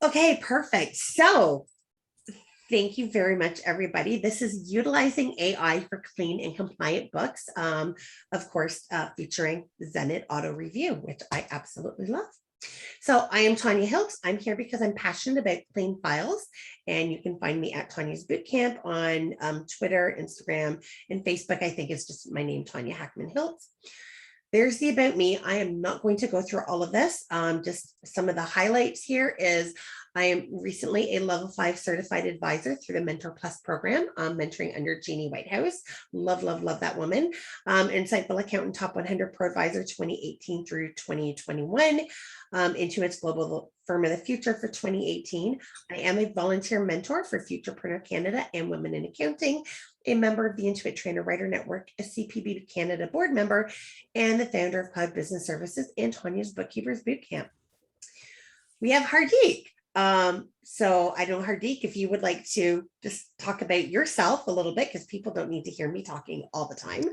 Okay, perfect. So thank you very much, everybody. This is utilizing AI for clean and compliant books, of course, featuring Xenett Autoreview, which I absolutely love. So I am Tanya Hilts. I'm here because I'm passionate about clean files, and you can find me at Tanya's Bootcamp on Twitter, Instagram, and Facebook. I think it's just my name, Tanya Hackman Hilts. There's the about me. I am not going to go through all of this. Just some of the highlights here is I am recently a level 5 certified advisor through the Mentor Plus program, mentoring under Jeannie Whitehouse. Love, love, love that woman. Insightful Accountant Top 100 Pro Advisor 2018 through 2021. Intuit's Global Firm of the Future for 2018. I am a volunteer mentor for Futurepreneur Canada and Women in Accounting, a member of the Intuit Trainer Writer Network, a CPB Canada board member, and the founder of Cloud Business Services and Tanya's Bookkeepers Bootcamp. We have Hardick. So I don't know, Hardick, if you would like to just talk about yourself a little bit, because people don't need to hear me talking all the time.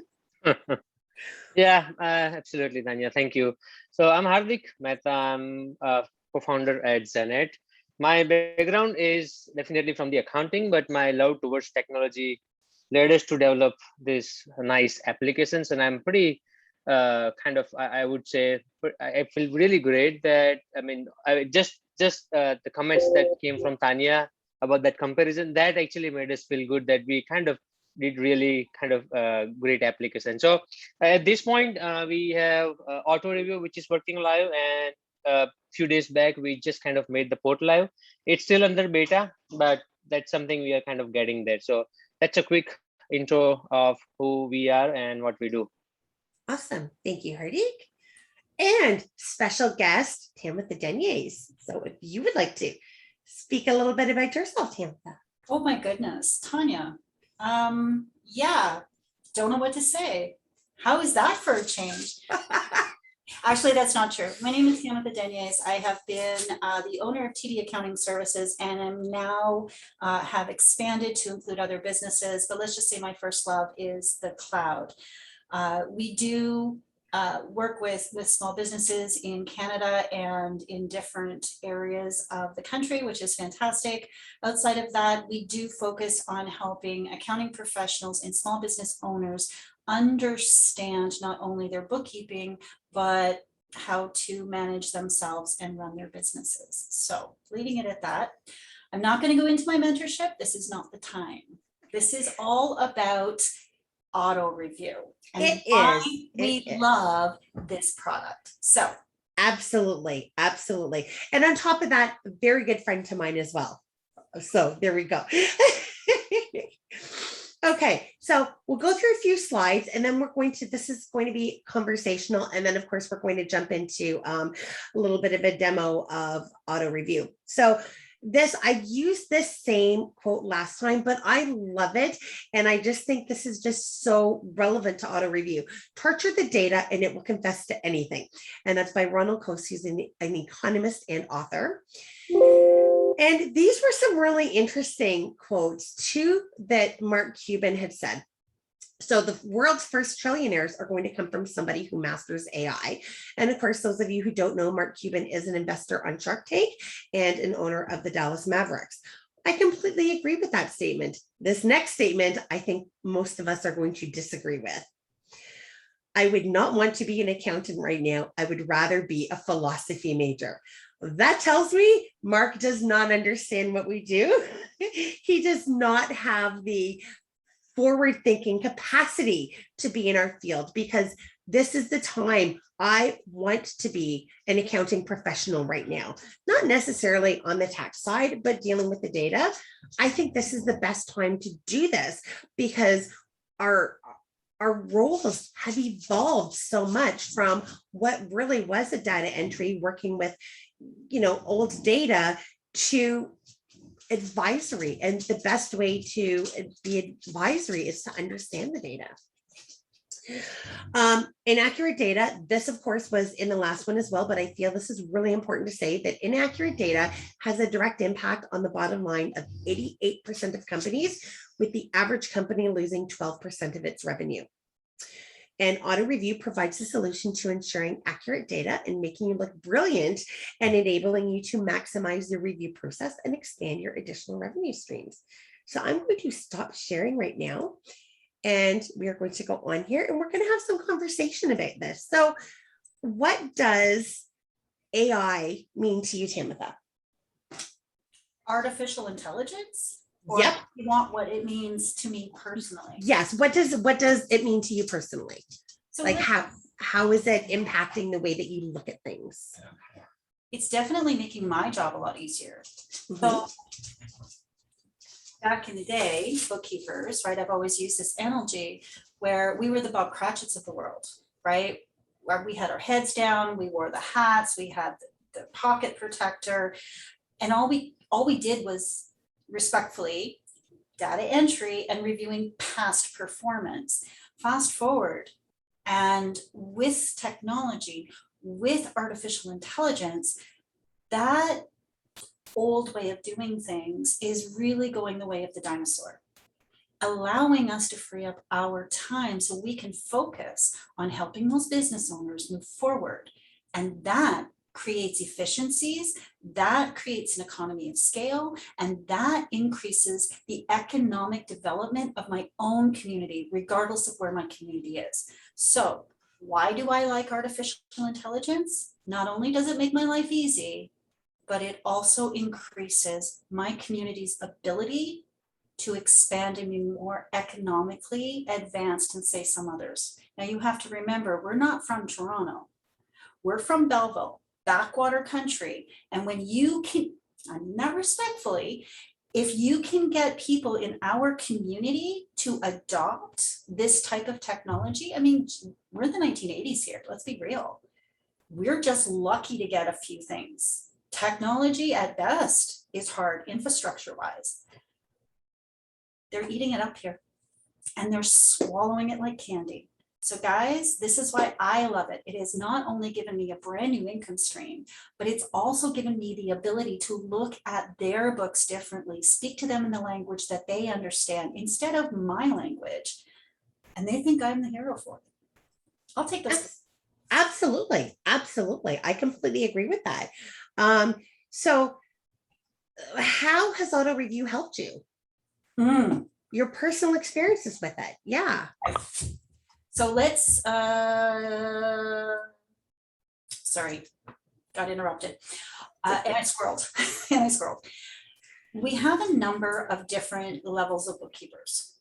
Yeah, absolutely, Tanya. Thank you. So I'm Hardick Mehta. I'm a co-founder at Xenett. My background is definitely from the accounting, but my love towards technology led us to develop these nice applications. And I'm pretty I would say, I feel really great that, I mean, the comments that came from Tanya about that comparison, that actually made us feel good that we kind of did really great application. So at this point, we have Autoreview, which is working live, and a few days back, we just kind of made the port live. It's still under beta, but that's something we are kind of getting there. So that's a quick intro of who we are and what we do. Awesome. Thank you, Hardick. And special guest, Tammatha Denyes. So if you would like to speak a little bit about yourself, Tammatha. Oh my goodness, Tanya. Yeah, don't know what to say. How is that for a change? Actually, that's not true. My name is Tammatha Denyes. I have been the owner of TD Accounting Services, and I'm now have expanded to include other businesses. But let's just say my first love is the cloud. We do work with small businesses in Canada and in different areas of the country, which is fantastic. Outside of that, we do focus on helping accounting professionals and small business owners understand not only their bookkeeping, but how to manage themselves and run their businesses. So leaving it at that, I'm not going to go into my mentorship. This is not the time. This is all about Autoreview, and we love this product. So absolutely, absolutely. And on top of that, a very good friend to mine as well. So there we go. Okay, so we'll go through a few slides, and then this is going to be conversational. And then of course, we're going to jump into a little bit of a demo of Autoreview. So I used this same quote last time, but I love it. And I just think this is just so relevant to Autoreview. Torture the data and it will confess to anything. And that's by Ronald Coase, who's an economist and author. And these were some really interesting quotes too that Mark Cuban had said. So the world's first trillionaires are going to come from somebody who masters AI. And of course, those of you who don't know, Mark Cuban is an investor on Shark Tank and an owner of the Dallas Mavericks. I completely agree with that statement. This next statement, I think most of us are going to disagree with. I would not want to be an accountant right now. I would rather be a philosophy major. That tells me Mark does not understand what we do. He does not have the forward-thinking capacity to be in our field, because this is the time I want to be an accounting professional right now, not necessarily on the tax side, but dealing with the data. I think this is the best time to do this because our roles have evolved so much from what really was a data entry, working with, old data, to advisory. And the best way to be advisory is to understand the data. Inaccurate data, this of course was in the last one as well, but I feel this is really important to say that inaccurate data has a direct impact on the bottom line of 88% of companies, with the average company losing 12% of its revenue. And auto review provides a solution to ensuring accurate data and making you look brilliant and enabling you to maximize the review process and expand your additional revenue streams. So I'm going to stop sharing right now. And we are going to go on here and we're going to have some conversation about this. So what does AI mean to you, Tammatha? Artificial intelligence? Or Yep. you want what it means to me personally? Yes. What does it mean to you personally? So Like let's- how is it impacting the way that you look at things? it's definitely making my job a lot easier. Mhm. So back in the day, bookkeepers, right? I've always used this analogy where we were the Bob Cratchits of the world, right? Where we had our heads down, we wore the hats, we had the pocket protector, and all we did was respectfully data entry and reviewing past performance. Fast forward, and with technology, with artificial intelligence, that old way of doing things is really going the way of the dinosaur, allowing us to free up our time so we can focus on helping those business owners move forward. And that creates efficiencies, that creates an economy of scale, and that increases the economic development of my own community, regardless of where my community is. So why do I like artificial intelligence? Not only does it make my life easy, but it also increases my community's ability to expand and be more economically advanced than, say, some others. Now you have to remember, we're not from Toronto. We're from Belleville, backwater country. And when you can, not respectfully, if you can get people in our community to adopt this type of technology, I mean, we're in the 1980s here, let's be real. We're just lucky to get a few things. Technology at best is hard infrastructure wise. They're eating it up here and they're swallowing it like candy. So guys, this is why I love it. It has not only given me a brand new income stream, but it's also given me the ability to look at their books differently, speak to them in the language that they understand instead of my language. And they think I'm the hero for it. I'll take this. Absolutely. Absolutely. I completely agree with that. So how has auto review helped you? Your personal experiences with it. Yeah. So let's, sorry, got interrupted. And I scrolled. We have a number of different levels of bookkeepers.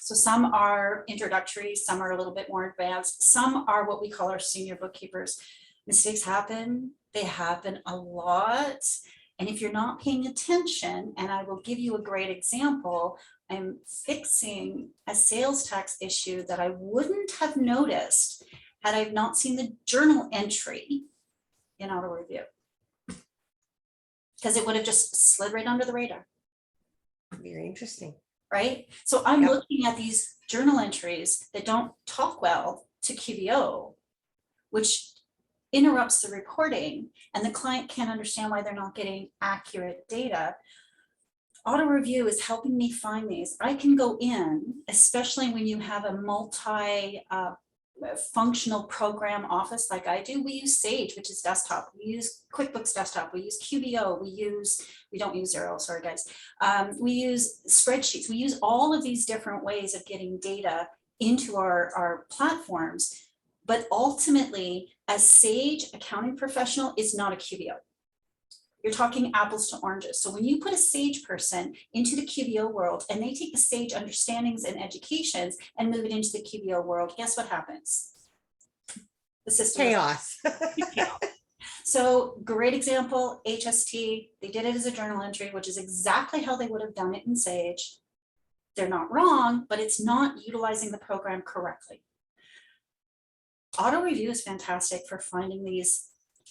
So some are introductory, some are a little bit more advanced, some are what we call our senior bookkeepers. Mistakes happen, they happen a lot. And if you're not paying attention, and I will give you a great example, I'm fixing a sales tax issue that I wouldn't have noticed had I not seen the journal entry in auto review. Because it would have just slid right under the radar. Very interesting. Right? So I'm Yep. looking at these journal entries that don't talk well to QBO, which interrupts the reporting, and the client can't understand why they're not getting accurate data. Auto review is helping me find these. I can go in, especially when you have a multi-functional program office like I do. We use Sage, which is desktop. We use QuickBooks desktop. We use QBO. We don't use Xero, sorry guys. We use spreadsheets. We use all of these different ways of getting data into our platforms. But ultimately, a Sage accounting professional is not a QBO. You're talking apples to oranges. So when you put a Sage person into the QBO world and they take the Sage understandings and educations and move it into the QBO world, guess what happens? The system Chaos. chaos. So great example, HST, they did it as a journal entry, which is exactly how they would have done it in Sage. They're not wrong, but it's not utilizing the program correctly. Auto review is fantastic for finding these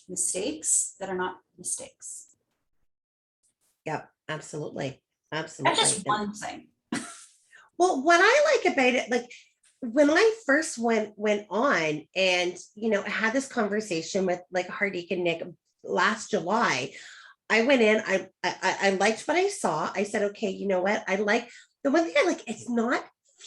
mistakes that are not mistakes. Yep, absolutely. Absolutely. That's just one thing. Well, what I like about it, like when I first went on and, had this conversation with like Hardick and Nick last July, I went in, I liked what I saw. I said, okay, you know what? I like the one thing I like, it's not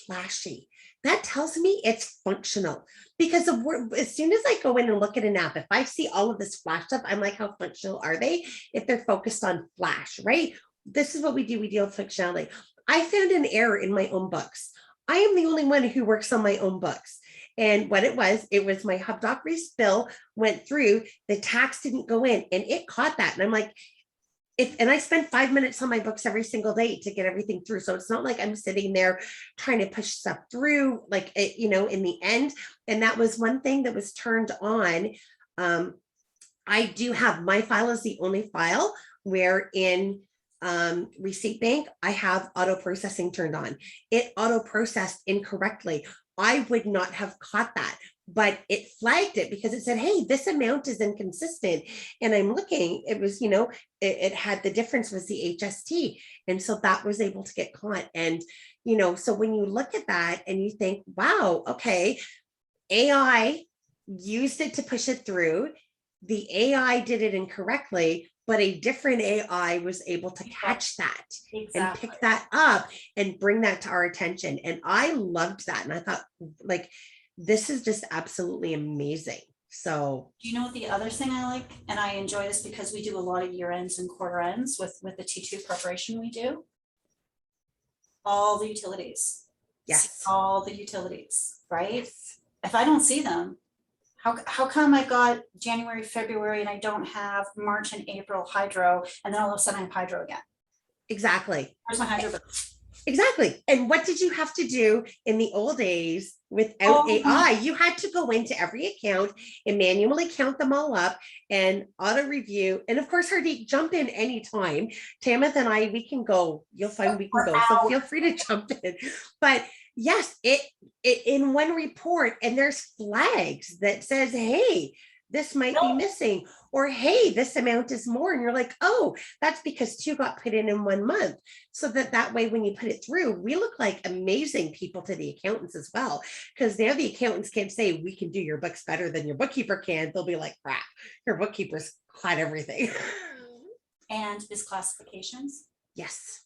flashy. that tells me it's functional, because as soon as I go in and look at an app, if I see all of this flash stuff, I'm like, how functional are they if they're focused on flash, right? This is what we do. We deal with functionality. I found an error in my own books. I am the only one who works on my own books. And what it was my HubDoc bill went through, the tax didn't go in, and it caught that. And I'm like, and I spend 5 minutes on my books every single day to get everything through. So it's not like I'm sitting there trying to push stuff through, like, in the end. And that was one thing that was turned on. I do have, my file is the only file where in Receipt Bank, I have auto processing turned on. It auto processed incorrectly. I would not have caught that, but it flagged it because it said, hey, this amount is inconsistent. And I'm looking, it was, it had, the difference was the HST. And so that was able to get caught. And, so when you look at that and you think, wow, okay, AI used it to push it through. The AI did it incorrectly, but a different AI was able to catch that and pick that up and bring that to our attention. And I loved that. And I thought, like, this is just absolutely amazing. So, do you know what the other thing I like, and I enjoy this because we do a lot of year ends and quarter ends with the T2 preparation we do? All the utilities. yes. All the utilities, right? If I don't see them, how come I got January, February, and I don't have March and April hydro, and then all of a sudden I have hydro again? Exactly. Where's my hydro bill? Exactly. And what did you have to do in the old days without AI? You had to go into every account and manually count them all up and auto review. And of course, Hardick, jump in anytime. Tammatha and I, we can go. You'll find we can go. So feel free to jump in. But yes, it in one report, and there's flags that says, hey, this might be missing, or hey, this amount is more. And you're like, oh, that's because 2 got put in 1 month. So that way, when you put it through, we look like amazing people to the accountants as well. Because now the accountants can't say, we can do your books better than your bookkeeper can. They'll be like, crap, your bookkeeper's caught everything. And misclassifications. Yes.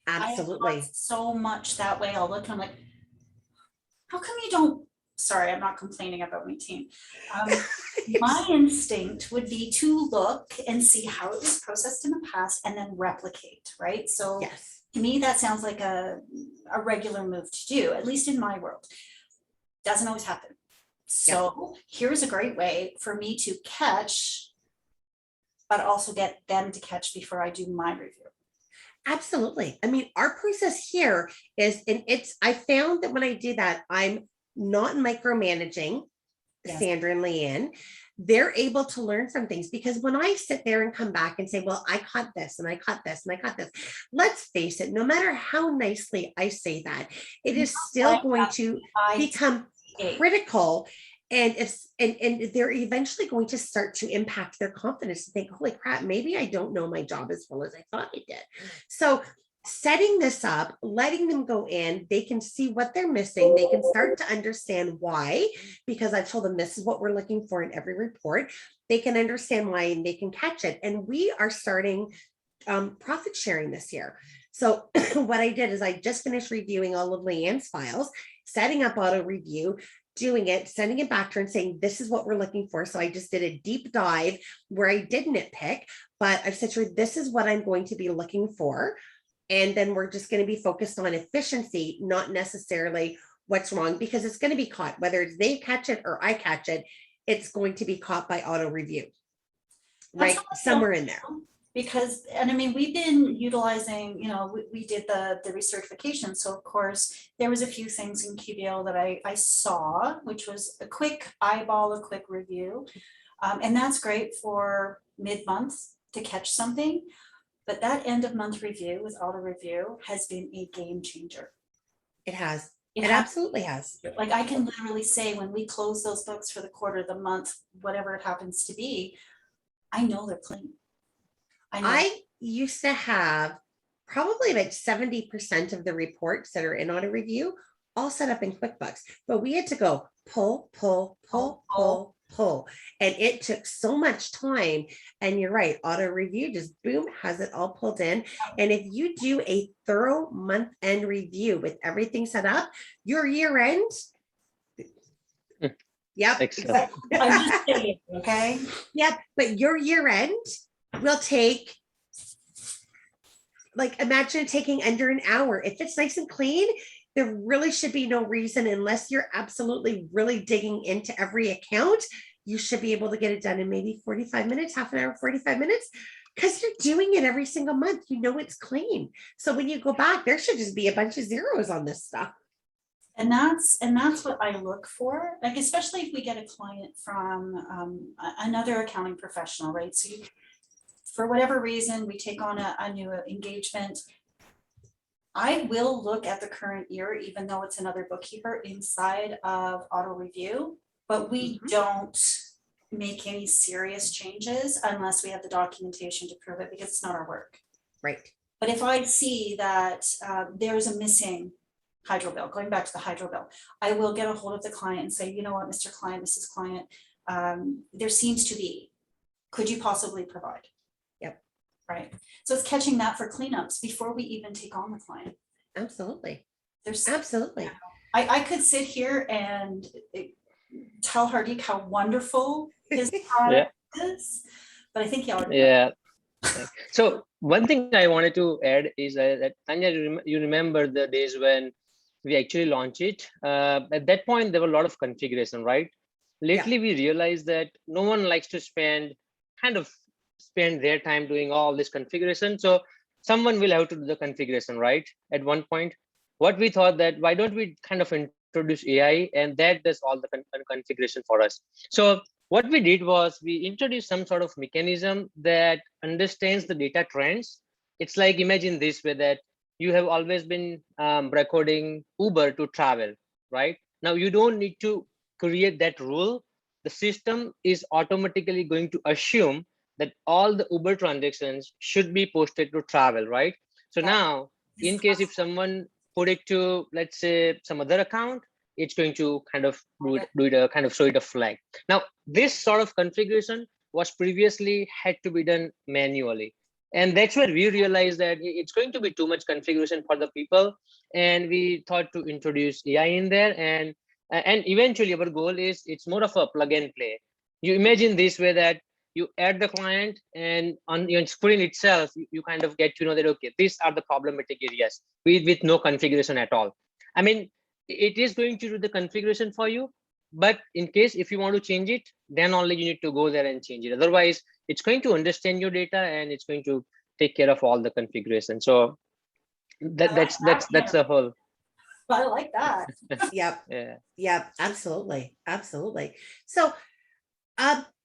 Absolutely. So much that way. I'll look and I'm like, how come you don't? Sorry, I'm not complaining about my team. My instinct would be to look and see how it was processed in the past and then replicate, right? So yes. To me, that sounds like a regular move to do, at least in my world. Doesn't always happen. So here's a great way for me to catch, but also get them to catch before I do my review. Absolutely. I mean, our process here is, and I found that when I do that, I'm not micromanaging Sandra and Leanne. They're able to learn from things, because when I sit there and come back and say, well, I caught this and I caught this and I caught this, let's face it, no matter how nicely I say that, it is still going to become critical. And they're eventually going to start to impact their confidence and think, holy crap, maybe I don't know my job as well as I thought I did. So setting this up, letting them go in, they can see what they're missing. They can start to understand why, because I've told them this is what we're looking for in every report. They can understand why and they can catch it. And we are starting profit sharing this year. So what I did is I just finished reviewing all of Leanne's files, setting up auto review, doing it, sending it back to her and saying, this is what we're looking for. So I just did a deep dive where I did nitpick, but I've said to her, this is what I'm going to be looking for. And then we're just going to be focused on efficiency, not necessarily what's wrong, because it's going to be caught, whether it's they catch it or I catch it, it's going to be caught by auto review, right? Somewhere in there. Because, and I mean, we've been utilizing, we did the recertification. So of course, there was a few things in QBO that I saw, which was a quick eyeball, a quick review. And that's great for mid-month to catch something. But that end of month review with auto review has been a game changer. It has. It absolutely has. Like I can literally say when we close those books for the quarter, the month, whatever it happens to be, I know they're clean. I used to have probably about 70% of the reports that are in auto review all set up in QuickBooks, but we had to go pull, pull. And it took so much time. And you're right, auto review just boom, has it all pulled in. And if you do a thorough month end review with everything set up, your year end. Yep. Excellent. I'm just saying, okay? Yep. But your year end will take, like, imagine taking under an hour. If it's nice and clean, there really should be no reason, unless you're absolutely really digging into every account, you should be able to get it done in maybe 45 minutes, half an hour, 45 minutes, because you're doing it every single month. You know it's clean. So when you go back, there should just be a bunch of zeros on this stuff. And that's what I look for, like, especially if we get a client from another accounting professional, right? So you, for whatever reason, we take on a new engagement. I will look at the current year, even though it's another bookkeeper inside of auto review, but we don't make any serious changes unless we have the documentation to prove it, because it's not our work. Right. But if I see that there's a missing hydro bill, going back to the hydro bill, I will get a hold of the client and say, you know what, Mr. Client, Mrs. Client, there seems to be, could you possibly provide? Yep. Right. So it's catching that for cleanups before we even take on the client. Absolutely. There's Absolutely. I could sit here and tell Hardick how wonderful his product is, but I think he already Yeah. So one thing I wanted to add is that Tanya, you remember the days when we actually launched it. At that point, there were a lot of configuration, right? Lately, we realized that no one likes to spend their time doing all this configuration. So someone will have to do the configuration, right? At one point, what we thought that why don't we kind of introduce AI, and that does all the configuration for us. So what we did was we introduced some sort of mechanism that understands the data trends. It's like, imagine this way, that you have always been recording Uber to travel, right? Now you don't need to create that rule. The system is automatically going to assume that all the Uber transactions should be posted to travel, right? So now, in case if someone put it to, let's say, some other account, it's going to kind of show it a flag. Now, this sort of configuration was previously had to be done manually. And that's where we realized that it's going to be too much configuration for the people. And we thought to introduce AI in there. And eventually our goal is, it's more of a plug and play. You imagine this way, that you add the client, and on your screen itself, you kind of get to know that, okay, these are the problematic areas with no configuration at all. I mean, it is going to do the configuration for you, but in case if you want to change it, then only you need to go there and change it. Otherwise, it's going to understand your data, and it's going to take care of all the configuration. So that's the whole. I like that. Yep. Yeah. Yep. Absolutely. Absolutely. So,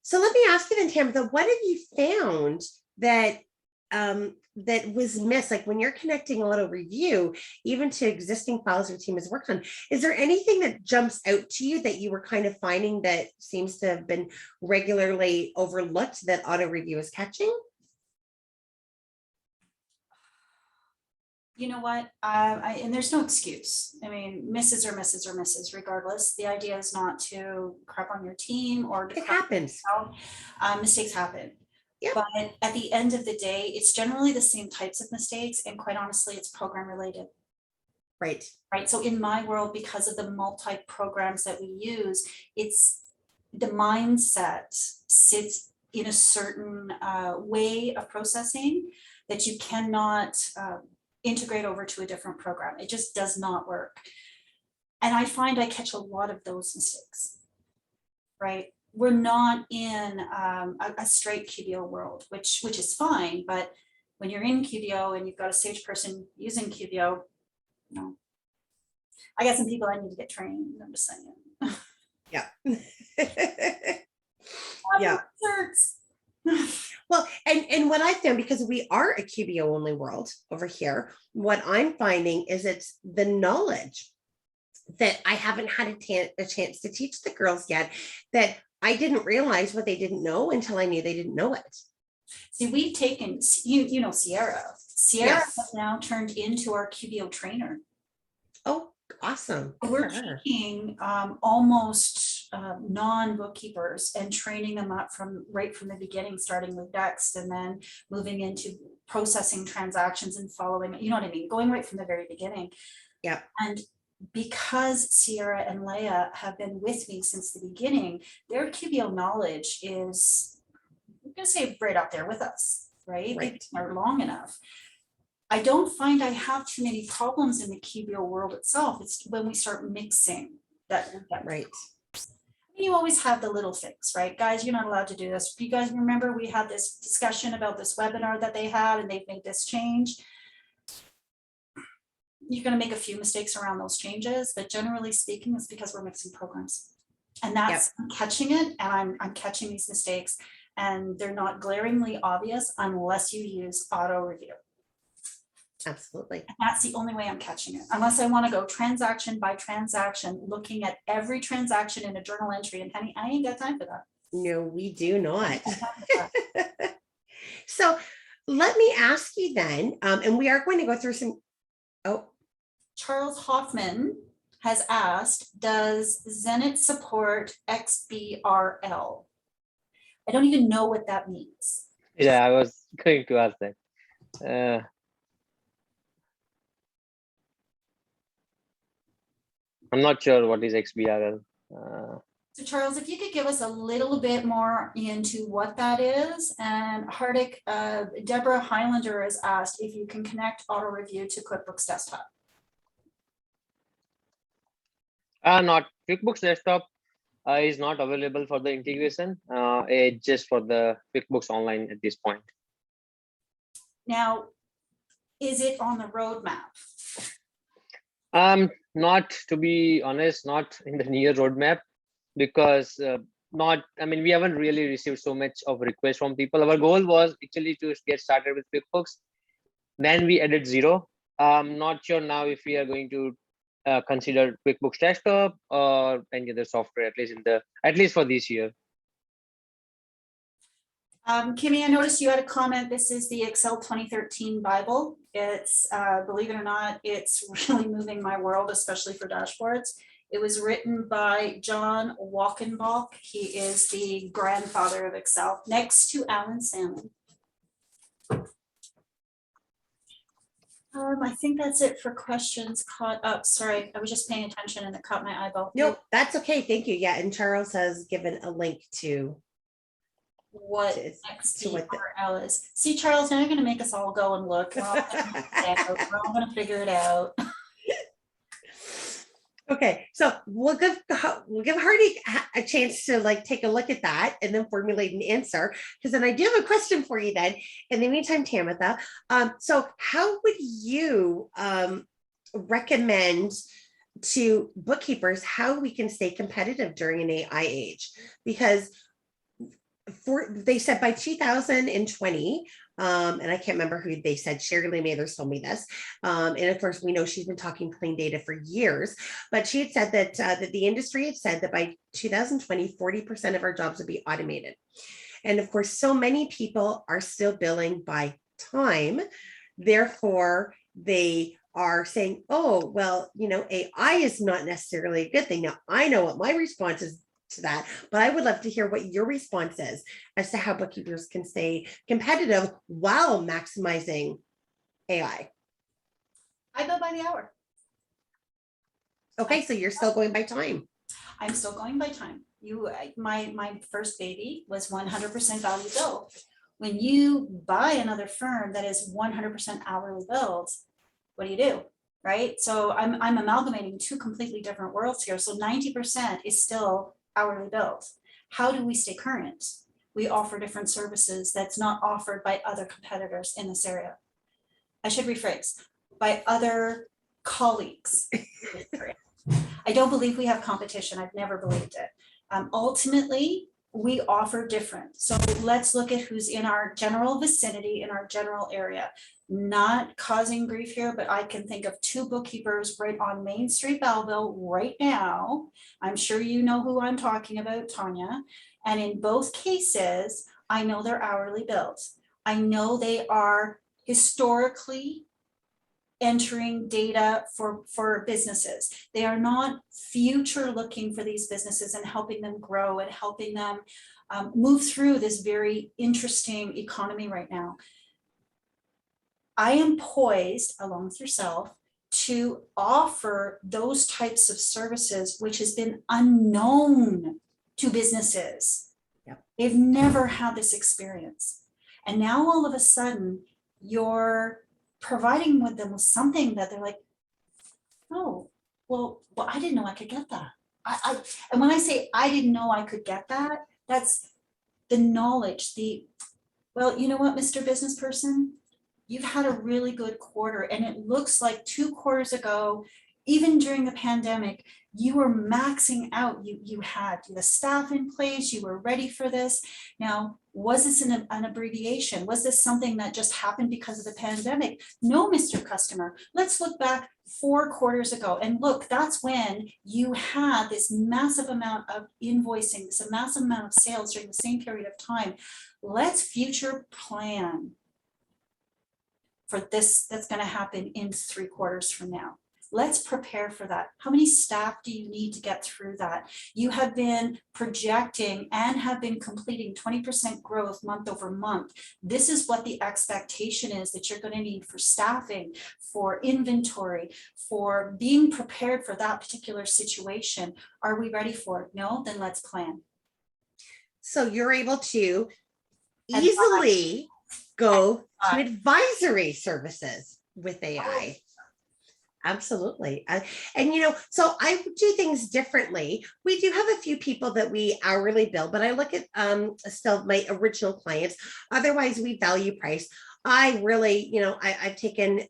so let me ask you then, Tammatha, what have you found that that was missed? Like when you're connecting auto review, even to existing files your team has worked on, is there anything that jumps out to you that you were kind of finding that seems to have been regularly overlooked that auto review is catching? You know what? And there's no excuse. I mean, misses are misses are misses, regardless. The idea is not to crap on your team or to It happens. Mistakes happen. Yep. But at the end of the day, it's generally the same types of mistakes. And quite honestly, it's program related. Right. Right. So in my world, because of the multi-programs that we use, it's the mindset sits in a certain way of processing that you cannot integrate over to a different program. It just does not work. And I find I catch a lot of those mistakes, right? We're not in a straight QBO world, which is fine. But when you're in QBO and you've got a sage person using QBO, you know, I got some people I need to get trained. I'm just saying. Yeah. Yeah. Well, and what I found, because we are a QBO only world over here, what I'm finding is it's the knowledge that I haven't had a chance to teach the girls yet, that I didn't realize what they didn't know until I knew they didn't know it. See, we've taken, you know, Sierra Yes. has now turned into our QBO trainer. Oh, awesome. We're taking almost teach non-bookkeepers and training them up from right from the beginning, starting with Dex and then moving into processing transactions and following, you know what I mean, going right from the very beginning. Yeah. And because Sierra and Leia have been with me since the beginning, their QBO knowledge is, I'm gonna say, right up there with us, right? They've been there long enough. I don't find I have too many problems in the QBO world itself. It's when we start mixing that. Right. You always have the little things, right? Guys, you're not allowed to do this. You guys remember we had this discussion about this webinar that they had and they've made this change. You're going to make a few mistakes around those changes, but generally speaking, it's because we're mixing programs. And that's, I'm catching it, and I'm catching these mistakes, and they're not glaringly obvious unless you use auto review. Absolutely. And that's the only way I'm catching it, unless I want to go transaction by transaction, looking at every transaction in a journal entry. And honey, I ain't got time for that. No, we do not. So let me ask you then, and we are going to go through some, Charles Hoffman has asked, does Xenett support XBRL? I don't even know what that means. Yeah, I was going to ask that. I'm not sure what is XBRL. So Charles, if you could give us a little bit more into what that is. And Hardick, Deborah Highlander has asked if you can connect auto review to QuickBooks Desktop. Not QuickBooks Desktop is not available for the integration. It's just for the QuickBooks Online at this point. Now, is it on the roadmap? Not, to be honest, not in the near roadmap, because we haven't really received so much of requests from people. Our goal was actually to get started with QuickBooks. Then we added Xero. I'm not sure now if we are going to consider QuickBooks Desktop or any other software, at least for this year. Kimmy, I noticed you had a comment. This is the Excel 2013 Bible. It's, believe it or not, it's really moving my world, especially for dashboards. It was written by John Walkenbach. He is the grandfather of Excel, next to Alan Salmon. I think that's it for questions caught up. Sorry, I was just paying attention and it caught my eyeball. Nope, that's okay. Thank you. Yeah, and Charles has given a link to what XBRL is. See, Charles, now you're going to make us all go and look. We're all going to figure it out. Okay, so we'll give Hardick a chance to take a look at that and then formulate an answer, because then I do have a question for you then. In the meantime, Tammatha, so how would you recommend to bookkeepers how we can stay competitive during an AI age? Because they said by 2020, and I can't remember who they said, Shirley Mathers told me this. And of course, we know she's been talking clean data for years, but she had said that, that the industry had said that by 2020, 40% of our jobs would be automated. And of course, so many people are still billing by time. Therefore, they are saying, oh, well, AI is not necessarily a good thing. Now, I know what my response is to that, but I would love to hear what your response is as to how bookkeepers can stay competitive while maximizing AI. I go by the hour. Okay, so you're still going by time. I'm still going by time. My first baby was 100% value billed. When you buy another firm that is 100% hourly billed, what do? Right? So I'm amalgamating two completely different worlds here. So 90% is still hourly billed. How do we stay current? We offer different services that's not offered by other competitors in this area. I should rephrase, by other colleagues. I don't believe we have competition. I've never believed it. Ultimately, we offer different. So let's look at who's in our general vicinity, in our general area. Not causing grief here, but I can think of two bookkeepers right on Main Street, Belleville right now. I'm sure you know who I'm talking about, Tanya. And in both cases, I know they're hourly billed. I know they are historically entering data for businesses. They are not future looking for these businesses and helping them grow and helping them move through this very interesting economy right now. I am poised, along with yourself, to offer those types of services, which has been unknown to businesses. Yep. They've never had this experience. And now all of a sudden, you're providing with them with something that they're like, oh, well, I didn't know I could get that. And when I say I didn't know I could get that, that's the knowledge, well, you know what, Mr. Business Person, you've had a really good quarter, and it looks like 2 quarters ago, even during the pandemic, you were maxing out. You had the staff in place, you were ready for this. Now, was this an abbreviation? Was this something that just happened because of the pandemic? No, Mr. Customer, let's look back 4 quarters ago, and look, that's when you had this massive amount of invoicing, this massive amount of sales during the same period of time. Let's future plan for this that's going to happen in 3 quarters from now. Let's prepare for that. How many staff do you need to get through that? You have been projecting and have been completing 20% growth month over month. This is what the expectation is that you're going to need for staffing, for inventory, for being prepared for that particular situation. Are we ready for it? No? Then let's plan. So you're able to easily go to advisory services with AI. Absolutely. And, so I do things differently. We do have a few people that we hourly bill, but I look at still my original clients. Otherwise, we value price. I really, I've taken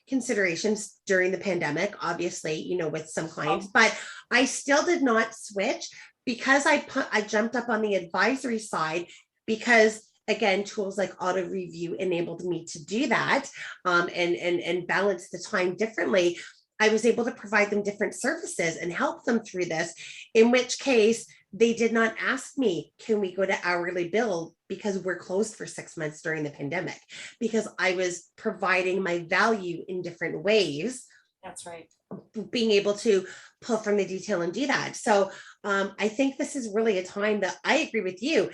considerations during the pandemic, obviously, with some clients, but I still did not switch because I jumped up on the advisory side because again, tools like Autoreview enabled me to do that and balance the time differently. I was able to provide them different services and help them through this, in which case they did not ask me, can we go to hourly bill because we're closed for 6 months during the pandemic, because I was providing my value in different ways. That's right. Being able to pull from the detail and do that. So I think this is really a time that I agree with you.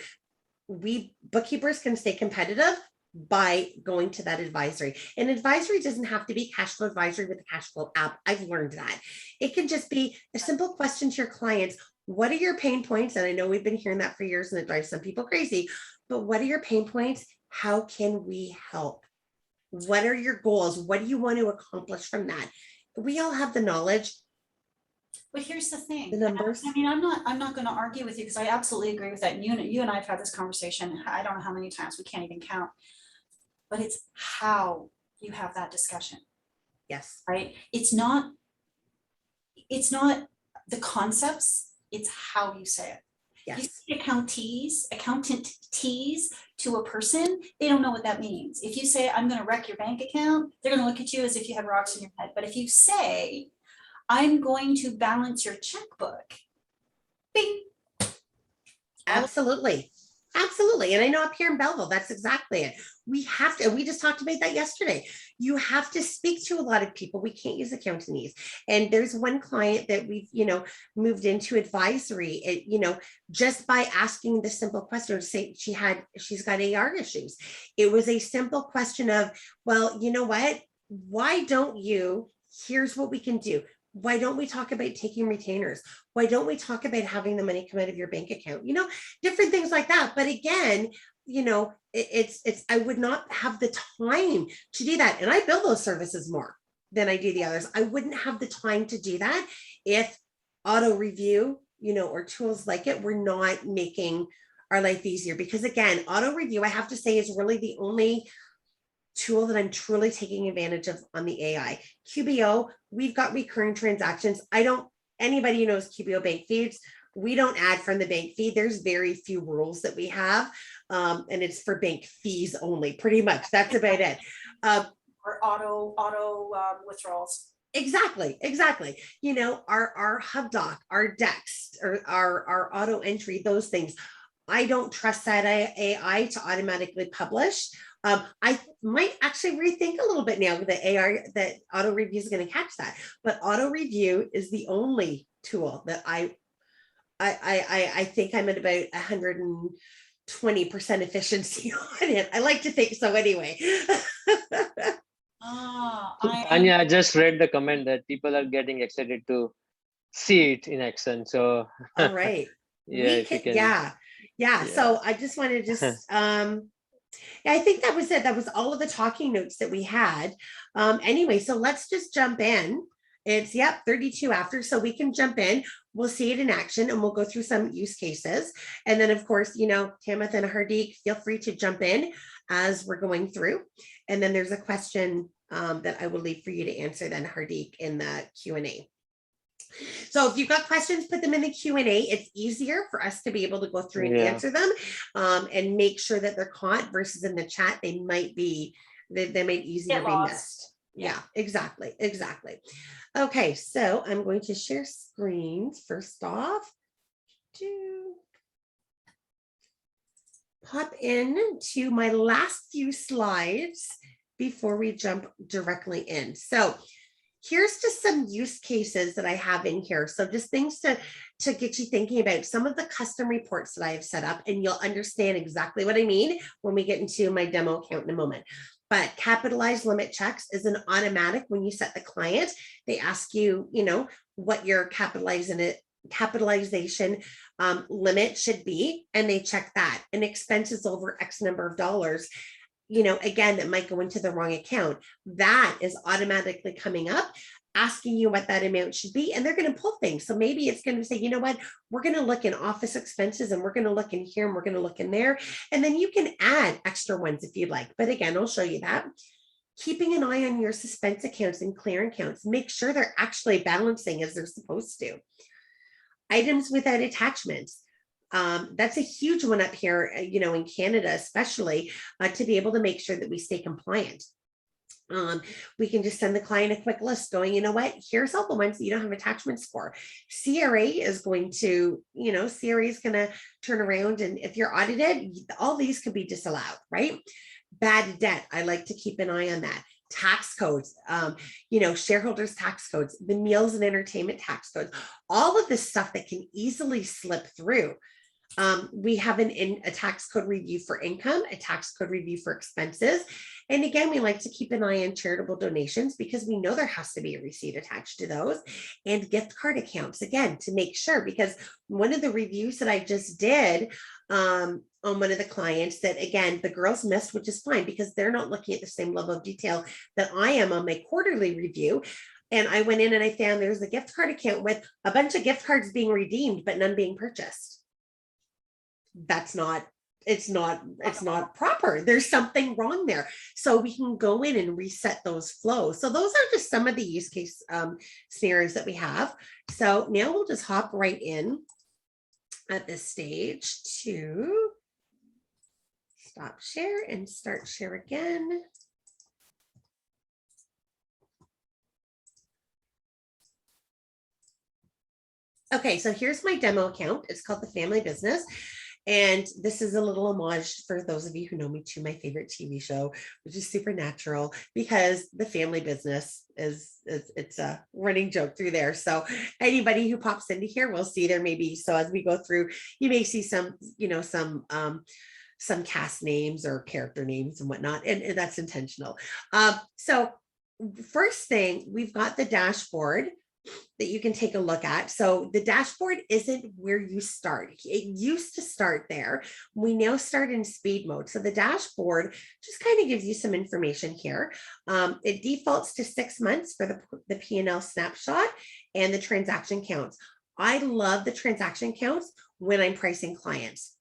We bookkeepers can stay competitive by going to that advisory. And advisory doesn't have to be cash flow advisory with the cash flow app. I've learned that. It can just be a simple question to your clients. What are your pain points? And I know we've been hearing that for years and it drives some people crazy, but what are your pain points? How can we help? What are your goals? What do you want to accomplish from that? We all have the knowledge. But here's the thing. The numbers. I mean, I'm not going to argue with you because I absolutely agree with that. And you and I have had this conversation. I don't know how many times, we can't even count. But it's how you have that discussion. Yes. Right. It's not the concepts. It's how you say it. Yes. You say accountant tease to a person, they don't know what that means. If you say, I'm going to wreck your bank account, they're going to look at you as if you had rocks in your head. But if you say, I'm going to balance your checkbook, bing. Absolutely. Absolutely. And I know up here in Belleville, that's exactly it. We have to, and we just talked about that yesterday. You have to speak to a lot of people. We can't use accountants. And there's one client that we've, moved into advisory, just by asking the simple question to say she's got AR issues. It was a simple question of, well, you know what? Why don't you, here's what we can do. Why don't we talk about taking retainers? Why don't we talk about having the money come out of your bank account? Different things like that. But again, it's I would not have the time to do that. And I bill those services more than I do the others. I wouldn't have the time to do that if Autoreview, or tools like it were not making our life easier. Because again, Autoreview, I have to say, is really the only tool that I'm truly taking advantage of on the AI. QBO, we've got recurring transactions. Anybody who knows QBO bank feeds, we don't add from the bank feed. There's very few rules that we have. And it's for bank fees only, pretty much. That's about it. Or auto withdrawals. Exactly. Our HubDoc, our Dex, or our auto entry, those things. I don't trust that AI to automatically publish. I might actually rethink a little bit now that that auto review is going to catch that. But auto review is the only tool that I think I'm at about 120% efficiency on it. I like to think so anyway. So, Tanya, I just read the comment that people are getting excited to see it in action. So All right. yeah, if you can. Yeah. So I just want to just yeah, I think that was it. That was all of the talking notes that we had. Anyway, so let's just jump in. It's 32 after, so we can jump in. We'll see it in action and we'll go through some use cases. And then of course, Tammatha and Hardick, feel free to jump in as we're going through. And then there's a question that I will leave for you to answer then, Hardick, in the Q&A. So if you've got questions, put them in the Q&A. It's easier for us to be able to go through and answer them and make sure that they're caught versus in the chat. They might be easier to be missed. Yeah, exactly. Okay, so I'm going to share screens first off to pop in to my last few slides before we jump directly in. So here's just some use cases that I have in here. So just things to get you thinking about some of the custom reports that I have set up, and you'll understand exactly what I mean when we get into my demo account in a moment. But capitalized limit checks is an automatic when you set the client. They ask you, what your capitalization limit should be, and they check that. And expenses over X number of dollars, again, that might go into the wrong account. That is automatically coming up, asking you what that amount should be, and they're going to pull things. So maybe it's going to say, you know what, we're going to look in office expenses, and we're going to look in here, and we're going to look in there. And then you can add extra ones if you'd like. But again, I'll show you that. Keeping an eye on your suspense accounts and clear accounts. Make sure they're actually balancing as they're supposed to. Items without attachments. That's a huge one up here, in Canada, especially to be able to make sure that we stay compliant. We can just send the client a quick list going, you know what, here's all the ones that you don't have attachments for. CRA is going to, CRA is going to turn around, and if you're audited, all these could be disallowed, right? Bad debt, I like to keep an eye on that. Tax codes, shareholders tax codes, the meals and entertainment tax codes, all of this stuff that can easily slip through. We have a tax code review for income, a tax code review for expenses. And again, we like to keep an eye on charitable donations because we know there has to be a receipt attached to those, and gift card accounts, again, to make sure, because one of the reviews that I just did on one of the clients that, again, the girls missed, which is fine because they're not looking at the same level of detail that I am on my quarterly review. And I went in and I found there's a gift card account with a bunch of gift cards being redeemed, but none being purchased. It's not proper. There's something wrong there. So we can go in and reset those flows. So those are just some of the use case scenarios that we have. So now we'll just hop right in at this stage to stop share and start share again. Okay, so here's my demo account. It's called the Family Business. And this is a little homage for those of you who know me to my favorite TV show, which is Supernatural, because the family business it's a running joke through there. So anybody who pops into here will see there may be, so as we go through, you may see some cast names or character names and whatnot, and that's intentional. So first thing, we've got the dashboard that you can take a look at. So the dashboard isn't where you start. It used to start there. We now start in speed mode. So the dashboard just kind of gives you some information here. It defaults to 6 months for the P&L snapshot and the transaction counts. I love the transaction counts when I'm pricing clients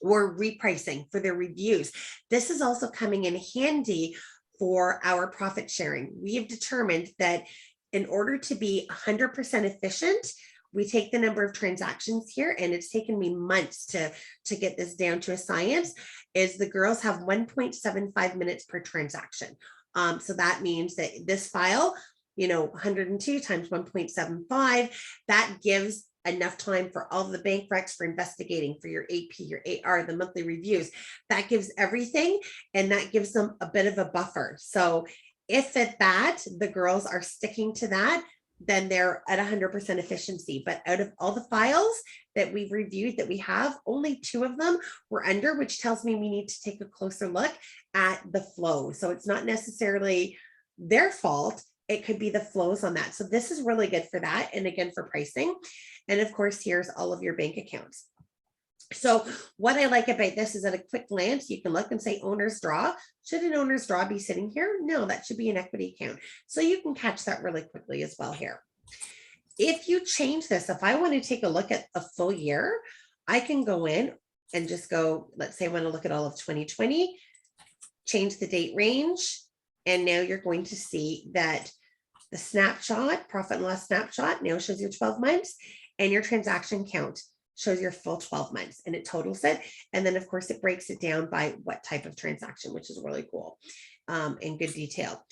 or repricing for their reviews. This is also coming in handy for our profit sharing. We have determined that in order to be 100% efficient, we take the number of transactions here, and it's taken me months to get this down to a science, is the girls have 1.75 minutes per transaction. So that means that this file, 102 times 1.75, that gives enough time for all the bank recs, for investigating, for your AP, your AR, the monthly reviews. That gives everything, and that gives them a bit of a buffer. So if at that, the girls are sticking to that, then they're at 100% efficiency. But out of all the files that we've reviewed that we have, only 2 of them were under, which tells me we need to take a closer look at the flow. So it's not necessarily their fault. It could be the flows on that. So this is really good for that. And again, for pricing. And of course, here's all of your bank accounts. So what I like about this is at a quick glance, you can look and say owner's draw. Should an owner's draw be sitting here? No, that should be an equity account. So you can catch that really quickly as well here. If you change this, if I want to take a look at a full year, I can go in and just go, let's say I want to look at all of 2020, change the date range. And now you're going to see that the snapshot, profit and loss snapshot, now shows you 12 months, and your transaction count shows your full 12 months, and it totals it. And then of course it breaks it down by what type of transaction, which is really cool, in good detail.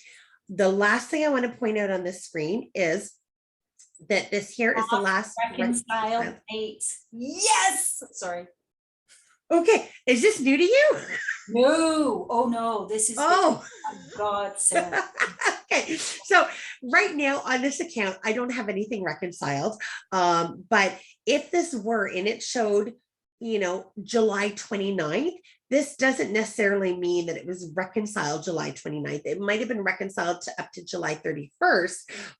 The last thing I want to point out on this screen is that this here is the last reconcile date. Yes. Sorry. Okay. Is this new to you? No. Oh no. This is God sent. Okay. So right now on this account, I don't have anything reconciled. But if this were, and it showed, you know, July 29th, this doesn't necessarily mean that it was reconciled July 29th. It might have been reconciled to up to July 31st,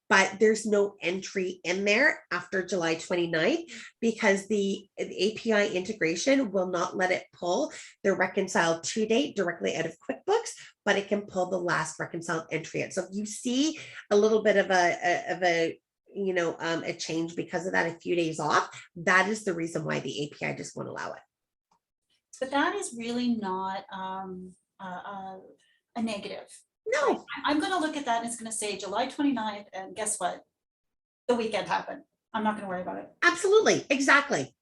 but there's no entry in there after July 29th because the API integration will not let it pull the reconciled to date directly out of QuickBooks, but it can pull the last reconciled entry out. So if you see a little bit of a change because of that, a few days off, that is the reason why the API just won't allow it. But that is really not a negative. No. I'm going to look at that and it's going to say July 29th, and guess what? The weekend happened. I'm not going to worry about it. Absolutely. Exactly.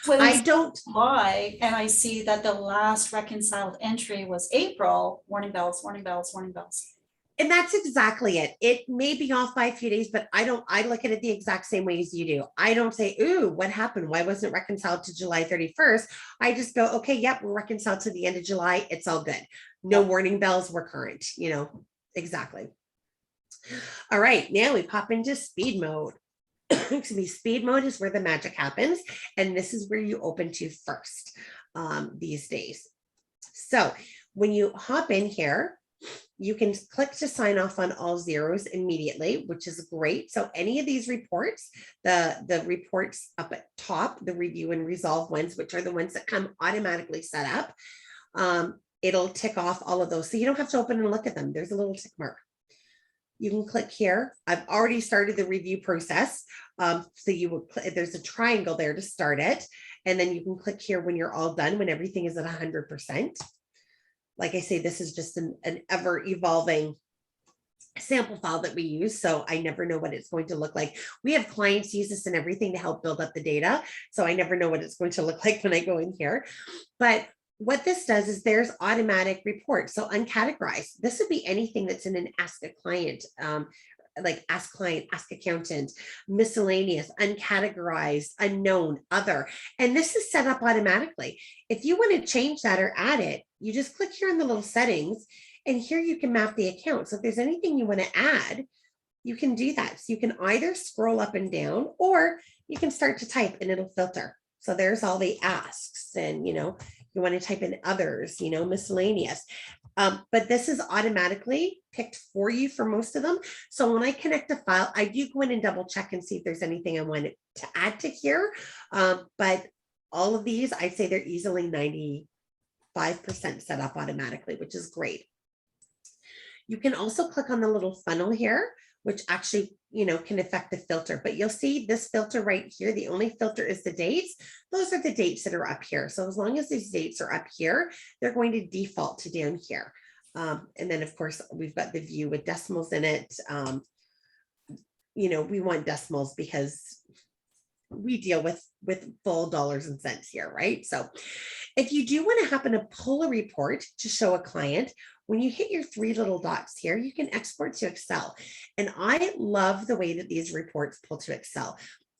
Well, I don't. Why? And I see that the last reconciled entry was April. Warning bells, warning bells, warning bells. And that's exactly it. It may be off by a few days, but I look at it the exact same way as you do. I don't say, ooh, what happened? Why wasn't it reconciled to July 31st? I just go, okay, yep, we're reconciled to the end of July. It's all good. No warning bells, we're current, exactly. All right, now we pop into speed mode. Excuse me, speed mode is where the magic happens. And this is where you open to first these days. So when you hop in here, you can click to sign off on all zeros immediately, which is great. So any of these reports, the reports up at top, the review and resolve ones, which are the ones that come automatically set up, it'll tick off all of those. So you don't have to open and look at them. There's a little tick mark. You can click here. I've already started the review process. So you will, there's a triangle there to start it. And then you can click here when you're all done, when everything is at 100%. Like I say, this is just an ever evolving sample file that we use. So I never know what it's going to look like. We have clients use this and everything to help build up the data. So I never know what it's going to look like when I go in here. But what this does is there's automatic reports. So uncategorized, this would be anything that's in an ask a client, like ask client, ask accountant, miscellaneous, uncategorized, unknown, other. And this is set up automatically. If you want to change that or add it, you just click here in the little settings, and here you can map the account. So if there's anything you want to add, you can do that. So you can either scroll up and down, or you can start to type and it'll filter. So there's all the asks, and you want to type in others, miscellaneous. But this is automatically picked for you for most of them. So when I connect a file, I do go in and double check and see if there's anything I wanted to add to here. But all of these, I'd say they're easily 95% set up automatically, which is great. You can also click on the little funnel here, which actually, can affect the filter, but you'll see this filter right here. The only filter is the dates. Those are the dates that are up here. So as long as these dates are up here, they're going to default to down here. And then of course we've got the view with decimals in it. We want decimals because we deal with full dollars and cents here, right? So if you do want to happen to pull a report to show a client, when you hit your 3 little dots here, you can export to Excel. And I love the way that these reports pull to Excel.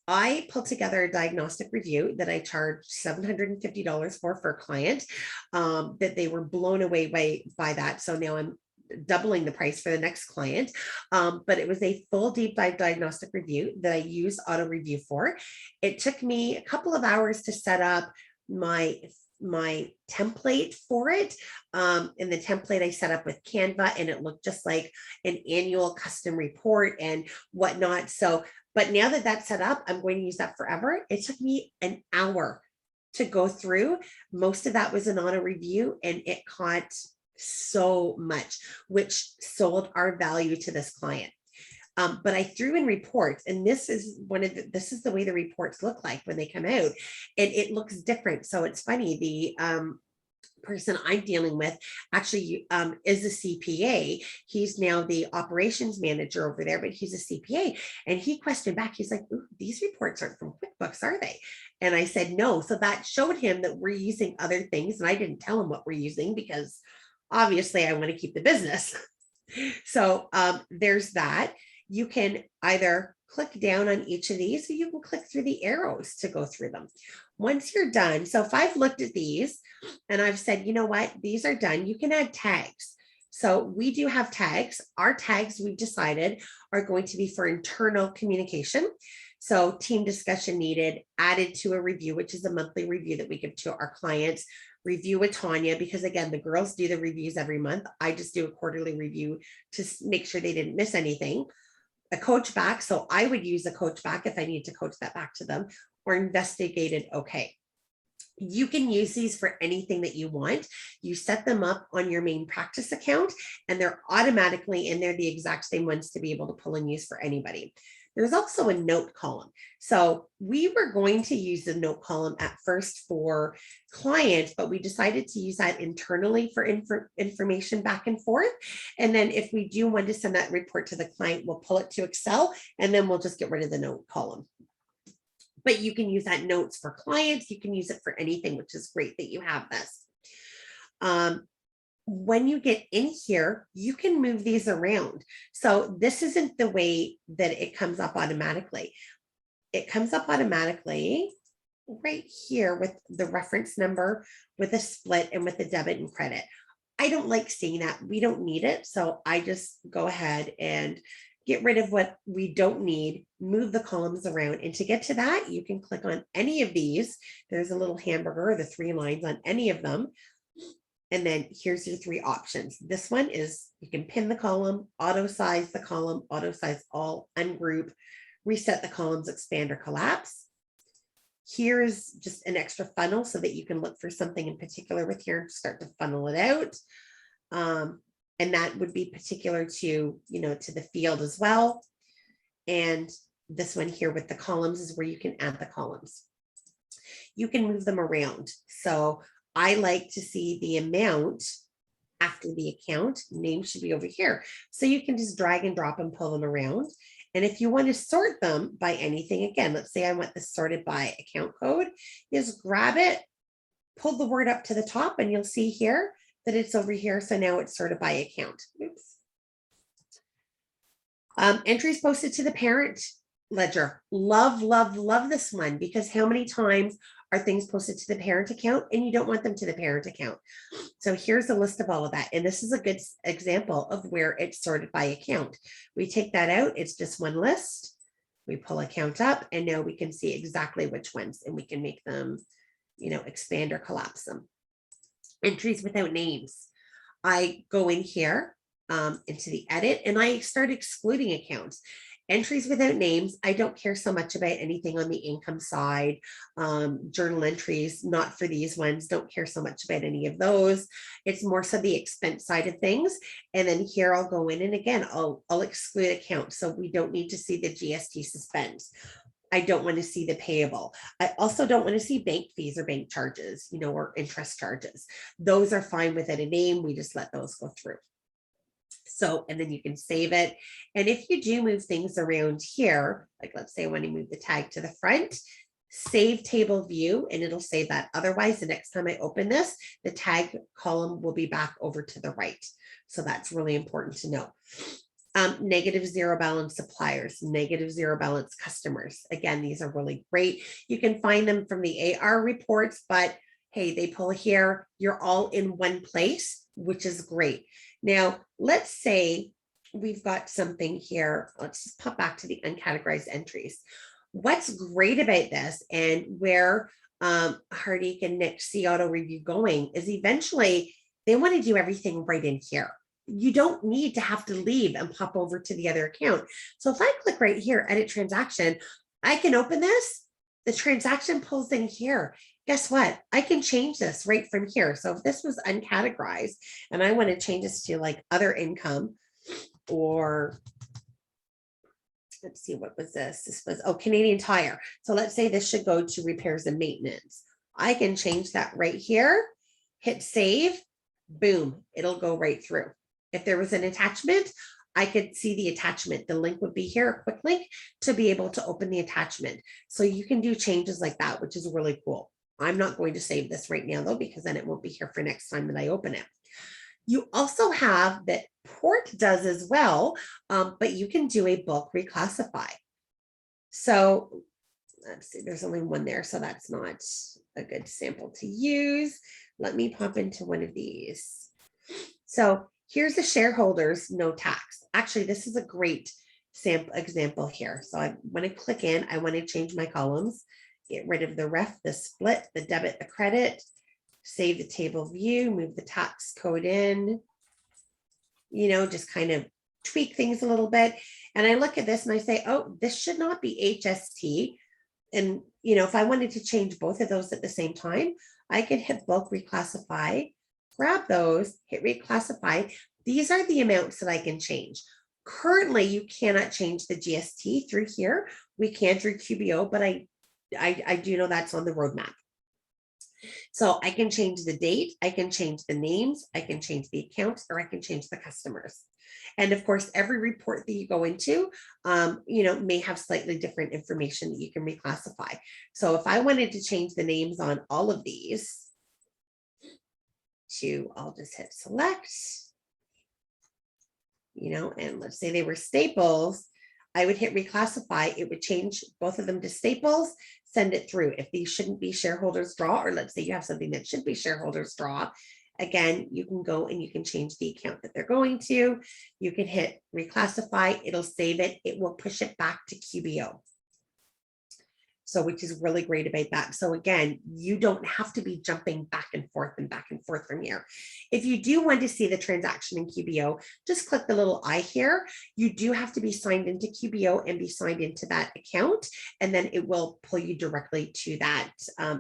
I pulled together a diagnostic review that I charged $750 for a client, that they were blown away by that. So now I'm doubling the price for the next client. But it was a full deep dive diagnostic review that I used Autoreview for. It took me a couple of hours to set up my template for it. And the template I set up with Canva, and it looked just like an annual custom report and whatnot. So, but now that that's set up, I'm going to use that forever. It took me an hour to go through. Most of that was an Autoreview, and it caught so much, which sold our value to this client. But I threw in reports, and this is this is the way the reports look like when they come out, and it looks different. So it's funny, the person I'm dealing with actually is a CPA. He's now the operations manager over there, but he's a CPA. And he questioned back, he's like, these reports aren't from QuickBooks, are they? And I said, no. So that showed him that we're using other things. And I didn't tell him what we're using because obviously I want to keep the business. So there's that. You can either click down on each of these, or you can click through the arrows to go through them. Once you're done, so if I've looked at these and I've said, you know what, these are done, you can add tags. So we do have tags. Our tags, we've decided, are going to be for internal communication. So team discussion needed, added to a review, which is a monthly review that we give to our clients. Review with Tanya, because again, the girls do the reviews every month. I just do a quarterly review to make sure they didn't miss anything. A coach back. So I would use a coach back if I need to coach that back to them, or investigated. Okay. You can use these for anything that you want. You set them up on your main practice account, and they're automatically in there, the exact same ones to be able to pull and use for anybody. There's also a note column. So we were going to use the note column at first for clients, but we decided to use that internally for information back and forth. And then if we do want to send that report to the client, we'll pull it to Excel, and then we'll just get rid of the note column. But you can use that notes for clients. You can use it for anything, which is great that you have this. When you get in here, you can move these around. So this isn't the way that it comes up automatically. It comes up automatically right here with the reference number, with a split, and with the debit and credit. I don't like seeing that. We don't need it. So I just go ahead and get rid of what we don't need, move the columns around. And to get to that, you can click on any of these. There's a little hamburger, the 3 lines on any of them. And then here's your 3 options. This one is you can pin the column, auto size the column, auto size all, ungroup, reset the columns, expand or collapse. Here's just an extra funnel so that you can look for something in particular with here, start to funnel it out. And that would be particular to, to the field as well. And this one here with the columns is where you can add the columns. You can move them around. So I like to see the amount after the account. Name should be over here. So you can just drag and drop and pull them around. And if you want to sort them by anything, again, let's say I want this sorted by account code, just grab it, pull the word up to the top, and you'll see here that it's over here. So now it's sorted by account. Oops. Entries posted to the parent ledger. Love, love, love this one, because how many times are things posted to the parent account and you don't want them to the parent account? So here's a list of all of that. And this is a good example of where it's sorted by account. We take that out. It's just one list. We pull account up, and now we can see exactly which ones, and we can make them, expand or collapse them. Entries without names. I go in here into the edit, and I start excluding accounts. Entries without names, I don't care so much about anything on the income side. Journal entries, not for these ones, don't care so much about any of those. It's more so the expense side of things. And then here I'll go in, and again, I'll exclude accounts. So we don't need to see the GST suspense. I don't want to see the payable. I also don't want to see bank fees or bank charges, or interest charges. Those are fine without a name. We just let those go through. So, and then you can save it. And if you do move things around here, like let's say I want to move the tag to the front, save table view, and it'll save that. Otherwise, the next time I open this, the tag column will be back over to the right. So that's really important to know. Negative zero balance suppliers, negative zero balance customers. Again, these are really great. You can find them from the AR reports, but hey, they pull here, you're all in one place, which is great. Now, let's say we've got something here. Let's just pop back to the uncategorized entries. What's great about this, and where Hardick and Nick see Autoreview going, is eventually they want to do everything right in here. You don't need to have to leave and pop over to the other account. So if I click right here, edit transaction, I can open this. The transaction pulls in here. Guess what? I can change this right from here. So if this was uncategorized and I want to change this to like other income, or let's see, what was this? This was, oh, Canadian Tire. So let's say this should go to repairs and maintenance. I can change that right here, hit save, boom, it'll go right through. If there was an attachment, I could see the attachment. The link would be here, a quick link to be able to open the attachment. So you can do changes like that, which is really cool. I'm not going to save this right now though, because then it won't be here for next time that I open it. You also have that Port does as well, but you can do a bulk reclassify. So let's see, there's only one there, so that's not a good sample to use. Let me pop into one of these. So here's the shareholders, no tax. Actually, this is a great sample example here. So I want to click in, I want to change my columns, get rid of the ref, the split, the debit, the credit, save the table view, move the tax code in, you know, just kind of tweak things a little bit. And I look at this and I say, oh, this should not be HST. And, you know, if I wanted to change both of those at the same time, I could hit bulk reclassify, grab those, hit reclassify. These are the amounts that I can change. Currently, you cannot change the GST through here. We can through QBO, but I do know that's on the roadmap. So I can change the date, I can change the names, I can change the accounts, or I can change the customers. And of course, every report that you go into, you know, may have slightly different information that you can reclassify. So if I wanted to change the names on all of these to, I'll just hit select, you know, and let's say they were Staples, I would hit reclassify. It would change both of them to Staples, send it through. If these shouldn't be shareholders draw, or let's say you have something that should be shareholders draw, again, you can go and you can change the account that they're going to. You can hit reclassify, it'll save it. It will push it back to QBO. So, which is really great about that. So again, you don't have to be jumping back and forth from here. If you do want to see the transaction in QBO, just click the little eye here. You do have to be signed into QBO and be signed into that account, and then it will pull you directly to that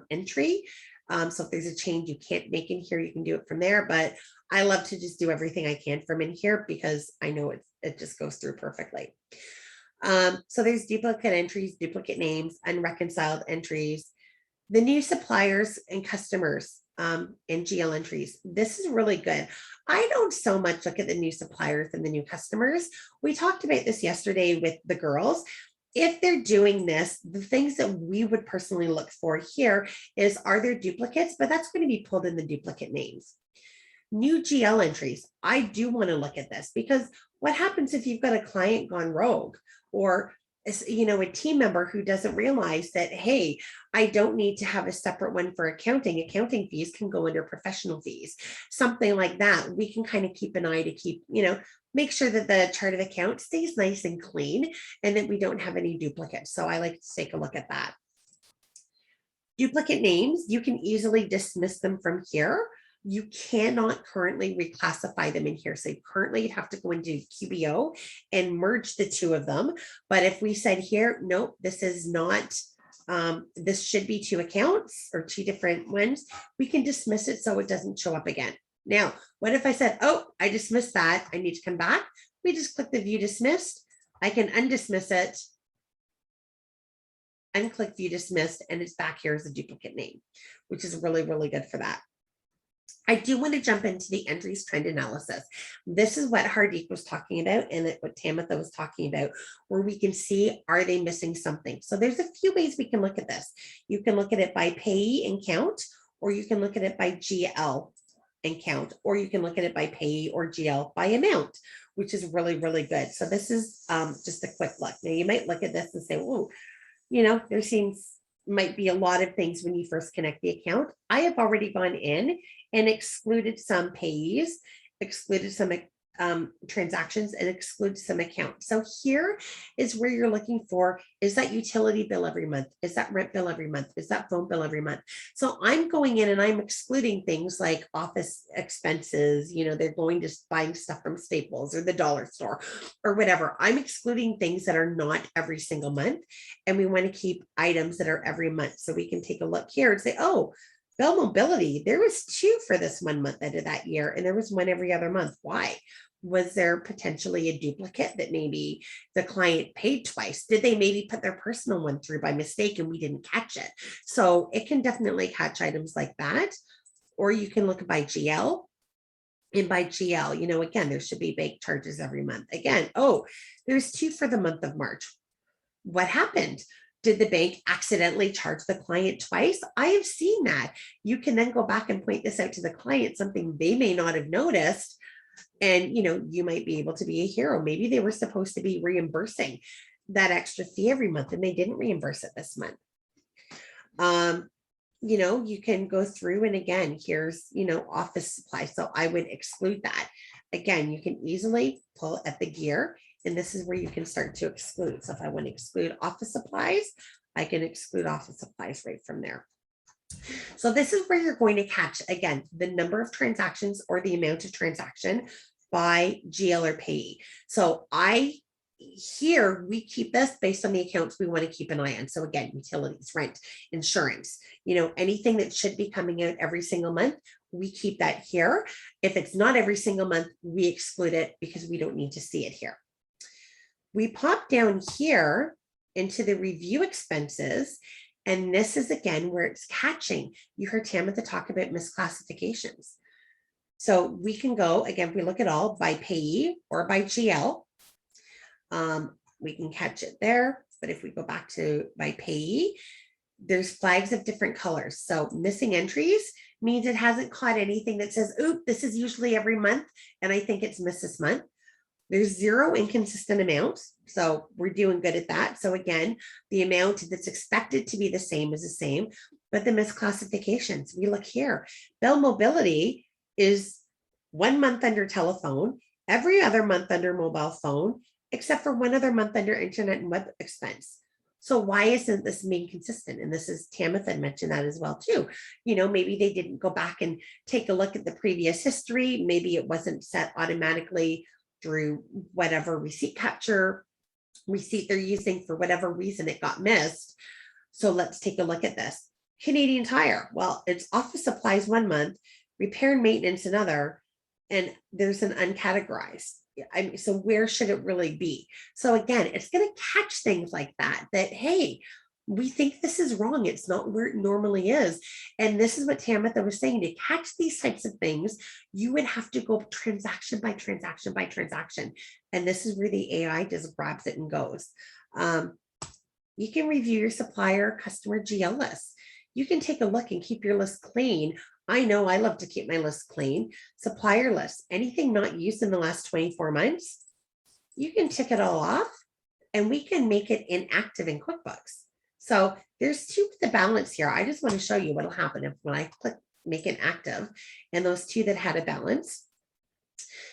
entry. So if there's a change you can't make in here, you can do it from there. But I love to just do everything I can from in here because I know it just goes through perfectly. So there's duplicate entries, duplicate names, unreconciled entries, the new suppliers and customers and GL entries. This is really good. I don't so much look at the new suppliers and the new customers. We talked about this yesterday with the girls. If they're doing this, the things that we would personally look for here is, are there duplicates? But that's going to be pulled in the duplicate names. New GL entries. I do want to look at this because what happens if you've got a client gone rogue, or you know, a team member who doesn't realize that, hey, I don't need to have a separate one for accounting. Accounting fees can go under professional fees, something like that. We can kind of keep an eye to keep, you know, make sure that the chart of account stays nice and clean and that we don't have any duplicates. So I like to take a look at that. Duplicate names, you can easily dismiss them from here. You cannot currently reclassify them in here. So currently you have to go into QBO and merge the two of them. But if we said here, nope, this is not, this should be two accounts or two different ones, we can dismiss it so it doesn't show up again. Now, what if I said, oh, I dismissed that, I need to come back? We just click the view dismissed. I can undismiss it, unclick view dismissed, and it's back here as a duplicate name, which is really, really good for that. I do want to jump into the entries trend analysis. This is what Hardick was talking about and what Tammatha was talking about, where we can see, are they missing something? So there's a few ways we can look at this. You can look at it by payee and count, or you can look at it by GL. and count, or you can look at it by pay or GL by amount, which is really, really good. So this is just a quick look. Now you might look at this and say, oh, there might be a lot of things when you first connect the account. I have already gone in and excluded some payees, excluded some transactions, and exclude some accounts. So here is where you're looking for, is that utility bill every month? Is that rent bill every month? Is that phone bill every month? So I'm going in and I'm excluding things like office expenses, they're going to buying stuff from Staples or the dollar store or whatever. I'm excluding things that are not every single month. And we want to keep items that are every month. So we can take a look here and say, oh, bill mobility, there was 2 for this 1 month out of that year, and there was 1 every other month. Why? Was there potentially a duplicate that maybe the client paid twice? Did they maybe put their personal one through by mistake and we didn't catch it? So it can definitely catch items like that. Or you can look by GL. And by GL, again, there should be bank charges every month. Again, oh, there's 2 for the month of March. What happened? Did the bank accidentally charge the client twice? I have seen that. You can then go back and point this out to the client, something they may not have noticed. And, you might be able to be a hero. Maybe they were supposed to be reimbursing that extra fee every month and they didn't reimburse it this month. You can go through and again, here's, office supplies. So I would exclude that. Again, you can easily pull at the gear. And this is where you can start to exclude. So if I want to exclude office supplies, I can exclude office supplies right from there. So this is where you're going to catch, again, the number of transactions or the amount of transaction by GL or payee. So here we keep this based on the accounts we want to keep an eye on. So again, utilities, rent, insurance, anything that should be coming out every single month, we keep that here. If it's not every single month, we exclude it because we don't need to see it here. We pop down here into the review expenses, and this is again where it's catching. You heard Tammatha talk about misclassifications. So we can go, again, we look at all by payee or by GL. We can catch it there, but if we go back to by payee, there's flags of different colors. So missing entries means it hasn't caught anything that says, oop, this is usually every month, and I think it's missed this month. There's 0 inconsistent amounts. So we're doing good at that. So again, the amount that's expected to be the same is the same, but the misclassifications, we look here. Bill mobility is 1 month under telephone, every other month under mobile phone, except for 1 other month under internet and web expense. So why isn't this being consistent? And this is Tammatha mentioned that as well too. Maybe they didn't go back and take a look at the previous history. Maybe it wasn't set automatically through whatever receipt capture receipt they're using. For whatever reason, it got missed. So let's take a look at this. Canadian Tire. Well, it's office supplies 1 month, repair and maintenance another, and there's an uncategorized. So where should it really be? So again, it's going to catch things like that, hey, we think this is wrong. It's not where it normally is. And this is what Tammatha was saying. To catch these types of things, you would have to go transaction by transaction by transaction. And this is where the AI just grabs it and goes. You can review your supplier customer GL list. You can take a look and keep your list clean. I know I love to keep my list clean. Supplier list, anything not used in the last 24 months, you can tick it all off and we can make it inactive in QuickBooks. So there's 2 with the balance here. I just want to show you what will happen when I click make it active and those 2 that had a balance.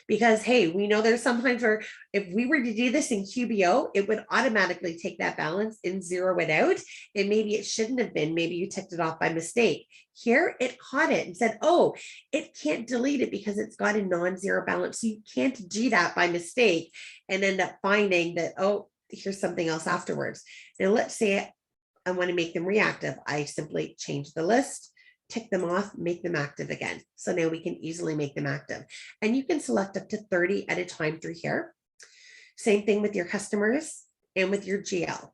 Because, hey, we know there's sometimes where if we were to do this in QBO, it would automatically take that balance and zero it out. And maybe it shouldn't have been. Maybe you ticked it off by mistake. Here, it caught it and said, oh, it can't delete it because it's got a non-zero balance. So you can't do that by mistake and end up finding that, oh, here's something else afterwards. Now, let's say I want to make them reactive. I simply change the list, tick them off, make them active again. So now we can easily make them active. And you can select up to 30 at a time through here. Same thing with your customers and with your GL.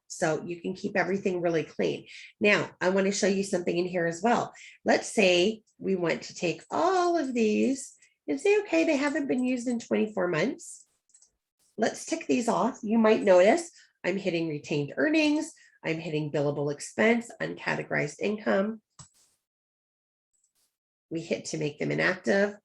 So you can keep everything really clean. Now, I want to show you something in here as well. Let's say we want to take all of these and say, okay, they haven't been used in 24 months. Let's tick these off. You might notice I'm hitting retained earnings. I'm hitting billable expense, uncategorized income. we hit to make them inactive.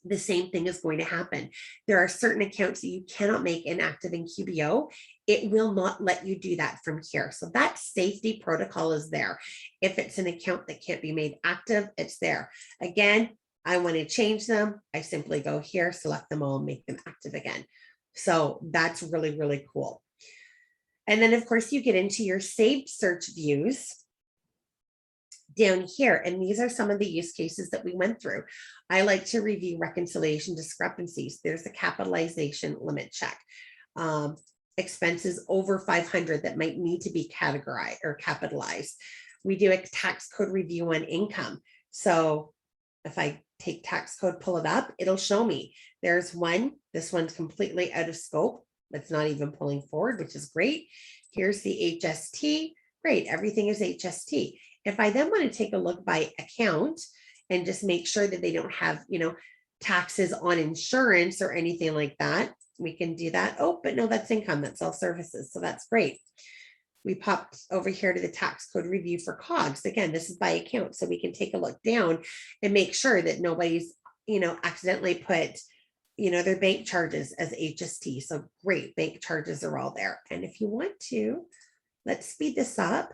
The same thing is going to happen. There are certain accounts that you cannot make inactive in QBO. It will not let you do that from here. So that safety protocol is there. If it's an account that can't be made active, it's there. Again, I want to change them. I simply go here, select them all, and make them active again. So that's really, really cool. And then of course you get into your saved search views down here. And these are some of the use cases that we went through. I like to review reconciliation discrepancies. There's a capitalization limit check. Expenses over 500 that might need to be categorized or capitalized. We do a tax code review on income. So if I take tax code, pull it up, it'll show me there's one. This one's completely out of scope. It's not even pulling forward, which is great. Here's the HST. Great. Everything is HST. If I then want to take a look by account and just make sure that they don't have, taxes on insurance or anything like that, we can do that. Oh, but no, that's income. That's all services. So that's great. We popped over here to the tax code review for COGS. Again, this is by account. So we can take a look down and make sure that nobody's, accidentally put, their bank charges as HST. So great, bank charges are all there. And if you want to, let's speed this up.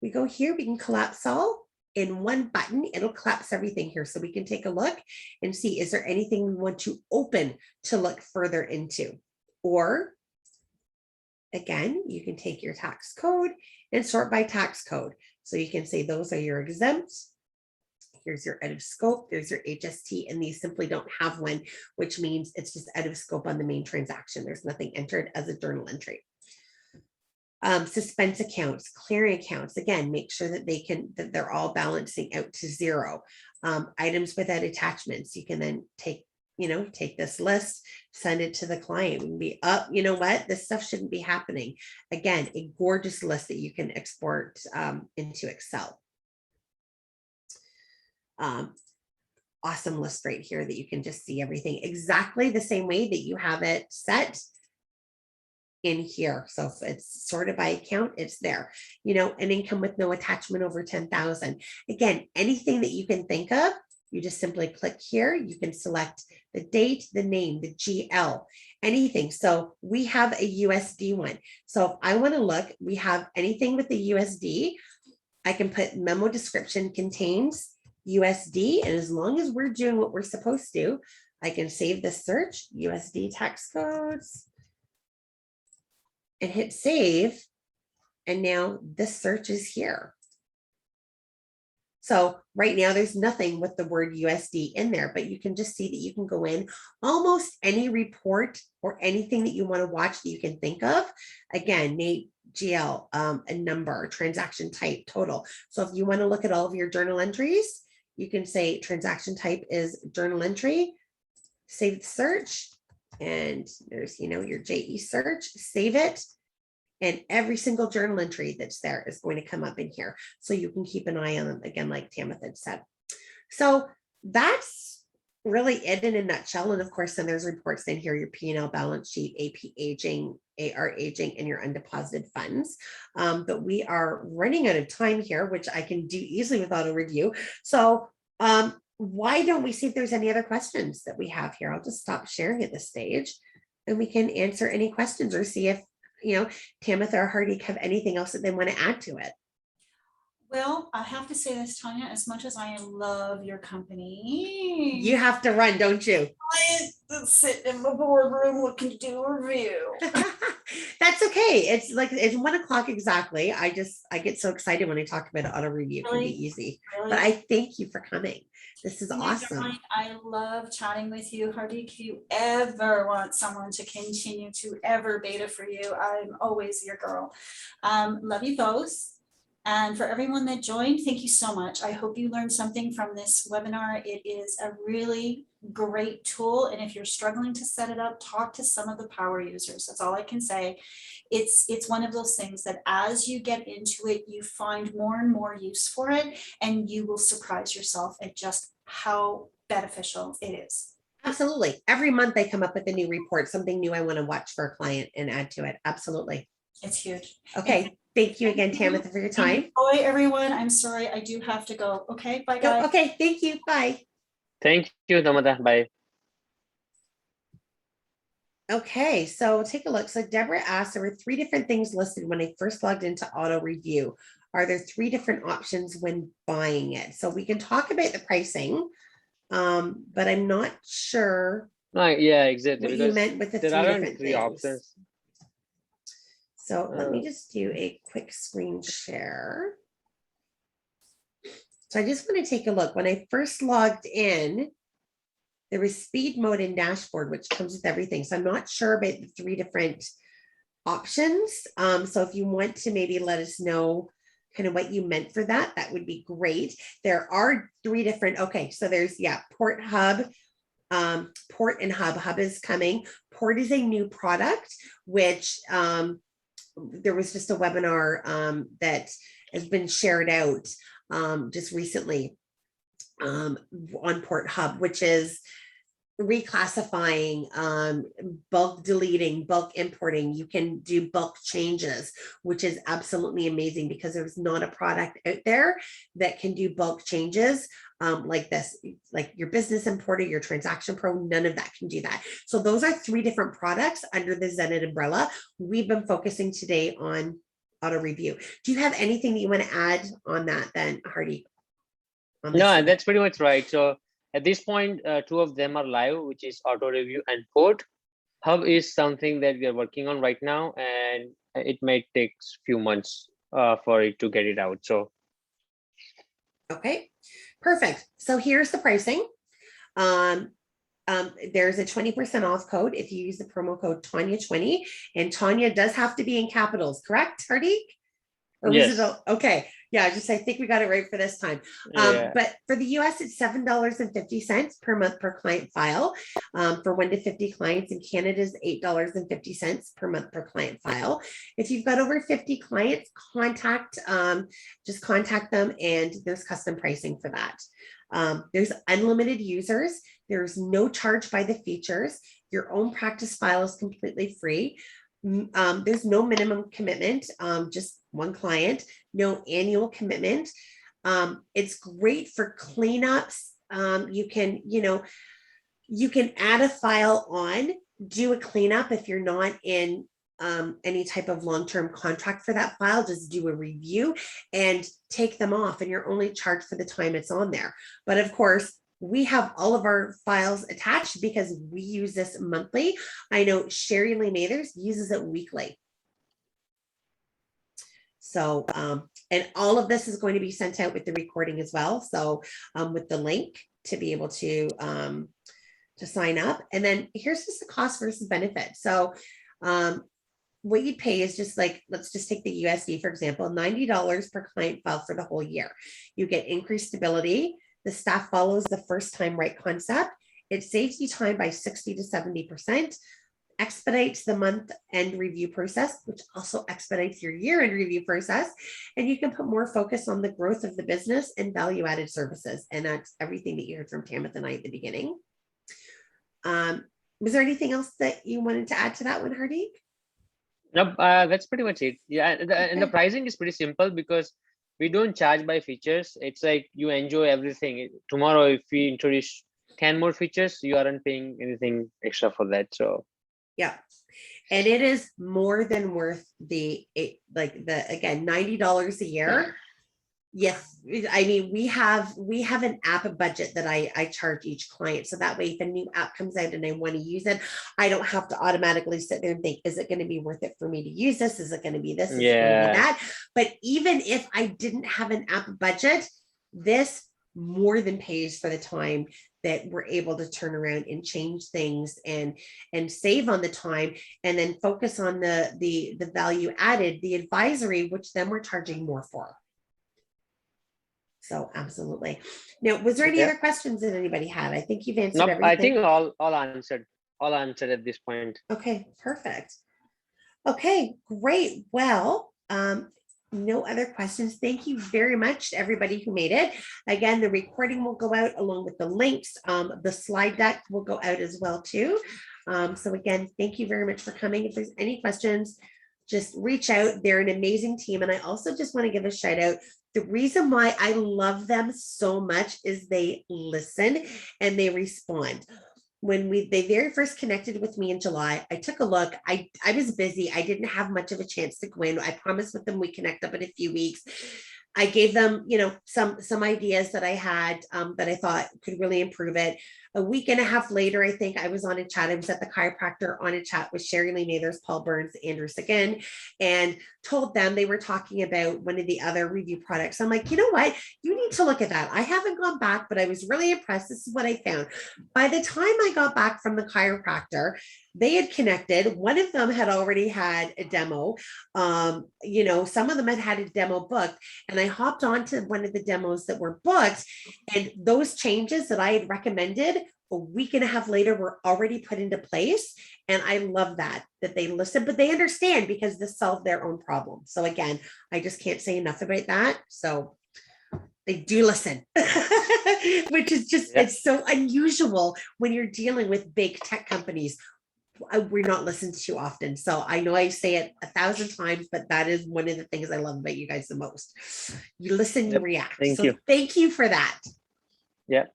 We go here, we can collapse all in one button. It'll collapse everything here. So we can take a look and see, is there anything we want to open to look further into? Or again, you can take your tax code and sort by tax code. So you can say those are your exempts. Here's your out of scope. There's your HST, and these simply don't have one, which means it's just out of scope on the main transaction. There's nothing entered as a journal entry. Suspense accounts, clearing accounts, again, make sure that they're all balancing out to zero. Items without attachments, you can then take this list, send it to the client and be up, you know what, this stuff shouldn't be happening. Again, a gorgeous list that you can export into Excel. Awesome list right here that you can just see everything exactly the same way that you have it set in here. So if it's sorted by account, it's there, an income with no attachment over 10,000. Again, anything that you can think of, you just simply click here. You can select the date, the name, the GL, anything. So we have a USD one. So if I want to look, we have anything with the USD, I can put memo description contains USD. And as long as we're doing what we're supposed to, I can save the search, USD tax codes, and hit save. And now this search is here. So right now there's nothing with the word USD in there, but you can just see that you can go in almost any report or anything that you want to watch that you can think of. Again, Nate, GL, a number, transaction type, total. So if you want to look at all of your journal entries, you can say transaction type is journal entry, save the search, and there's, your JE search, save it. And every single journal entry that's there is going to come up in here. So you can keep an eye on them, again, like Tammatha had said. So that's really it in a nutshell. And of course, then there's reports in here, your P&L balance sheet, AP aging, AR aging, and your undeposited funds. But we are running out of time here, which I can do easily with auto review. So why don't we see if there's any other questions that we have here? I'll just stop sharing at this stage and we can answer any questions or see if Tammatha or Hardick have anything else that they want to add to it. Well, I have to say this, Tanya, as much as I love your company, you have to run, don't you? I sit in my boardroom looking to do a review. That's okay. It's 1 o'clock exactly. I get so excited when I talk about auto review. It can be easy. Really? But I thank you for coming. This is Tanya, awesome. darling, I love chatting with you, Hardick. If you ever want someone to continue to ever beta for you, I'm always your girl. Love you both. And for everyone that joined, thank you so much. I hope you learned something from this webinar. It is a really great tool. And if you're struggling to set it up, talk to some of the power users. That's all I can say. It's one of those things that as you get into it, you find more and more use for it, and you will surprise yourself at just how beneficial it is. Absolutely. Every month I come up with a new report, something new I want to watch for a client and add to it. Absolutely. It's huge. Okay. Thank you again, Tammatha, for your time. Enjoy, everyone. I'm sorry, I do have to go. Okay, bye, guys. No, okay, thank you. Bye. Thank you, Tammatha. Bye. Okay, so take a look. So Deborah asked, there were 3 different things listed when I first logged into auto review. Are there 3 different options when buying it? So we can talk about the pricing, but I'm not sure Yeah, exactly. what you Because meant with the 3 there different aren't 3 things. options. So let me just do a quick screen share. So I just want to take a look. When I first logged in, there was speed mode and dashboard, which comes with everything. So I'm not sure about the 3 different options. So if you want to maybe let us know kind of what you meant for that, that would be great. There are 3 different, okay, so there's, yeah, Port Hub, Port and Hub. Hub is coming. Port is a new product, which there was just a webinar that has been shared out just recently on Port Hub, which is reclassifying, bulk deleting, bulk importing. You can do bulk changes, which is absolutely amazing because there's not a product out there that can do bulk changes like this, like your business importer, your transaction pro, none of that can do that. So those are 3 different products under the Xenett umbrella. We've been focusing today on auto review. Do you have anything that you want to add on that then, Hardick? No, that's pretty much right. So at this point, 2 of them are live, which is Autoreview and Port. Hub is something that we are working on right now, and it may take a few months for it to get it out. So, okay, perfect. So here's the pricing. There's a 20% off code if you use the promo code Tanya20, and Tanya does have to be in capitals, correct, Hardick? Or was yes. it okay? Yeah, I think we got it right for this time. Yeah. But for the US, it's $7.50 per month per client file. For 1 to 50 clients in Canada is $8.50 per month per client file. If you've got over 50 clients, just contact them, and there's custom pricing for that. There's unlimited users. There's no charge by the features. Your own practice file is completely free. There's no minimum commitment, just 1 client, no annual commitment. It's great for cleanups. You can add a file on, do a cleanup if you're not in any type of long-term contract for that file. Just do a review and take them off, and you're only charged for the time it's on there. But of course, we have all of our files attached because we use this monthly. I know Sherry Lee Mathers uses it weekly. So, and all of this is going to be sent out with the recording as well. So with the link to be able to sign up. And then here's just the cost versus benefit. So what you'd pay is just like, let's just take the USD, for example, $90 per client file for the whole year. You get increased stability. The staff follows the first time right concept. It saves you time by 60 to 70%, expedites the month end review process, which also expedites your year end review process. And you can put more focus on the growth of the business and value added services. And that's everything that you heard from Tammatha and I at the beginning. Was there anything else that you wanted to add to that one, Hardick? Nope, that's pretty much it. Yeah, and the pricing is pretty simple because we don't charge by features. It's like you enjoy everything. Tomorrow, if we introduce 10 more features, you aren't paying anything extra for that. So yeah, and it is more than worth again, $90 a year. Yes, I mean, we have an app budget that I charge each client. So that way, if a new app comes out and I want to use it, I don't have to automatically sit there and think, is it going to be worth it for me to use this? Is it going to be this? Is it going to be that? But even if I didn't have an app budget, this more than pays for the time that we're able to turn around and change things and save on the time, and then focus on the value added, the advisory, which then we're charging more for. So absolutely. Now, was there any other questions that anybody had? I think you've answered everything. I think all answered at this point. Okay, perfect. Okay, great. Well, no other questions. Thank you very much to everybody who made it. Again, the recording will go out along with the links. The slide deck will go out as well too. So again, thank you very much for coming. If there's any questions, just reach out. They're an amazing team. And I also just want to give a shout out. The reason why I love them so much is they listen and they respond. When they very first connected with me in July, I took a look. I was busy. I didn't have much of a chance to go in. I promised with them we connect up in a few weeks. I gave them, some ideas that I had that I thought could really improve it. A week and a half later, I think I was on a chat. I was at the chiropractor on a chat with Sherry Lee Mathers, Paul Burns, Andrew again, and told them they were talking about one of the other review products. I'm like, you know what? You need to look at that. I haven't gone back, but I was really impressed. This is what I found. By the time I got back from the chiropractor, they had connected. One of them had already had a demo. Some of them had a demo booked, and I hopped onto one of the demos that were booked, and those changes that I had recommended a week and a half later were already put into place. And I love that they listen, but they understand because this solved their own problem. So again, I just can't say enough about that. So they do listen, which is just, it's so unusual when you're dealing with big tech companies. We're not listened to often. So I know I say it 1,000 times, but that is one of the things I love about you guys the most. You listen, you react. Thank you. Thank you for that. Yeah.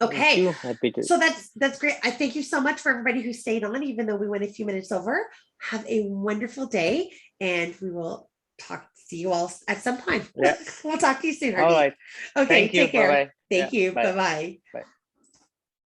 Okay. Happy to. So that's great. I thank you so much for everybody who stayed on, even though we went a few minutes over. Have a wonderful day, and we will see you all at some time. Yeah. We'll talk to you soon. All right. Okay. Thank you. Take care. Bye-bye. Thank you. Bye. Bye-bye. Bye.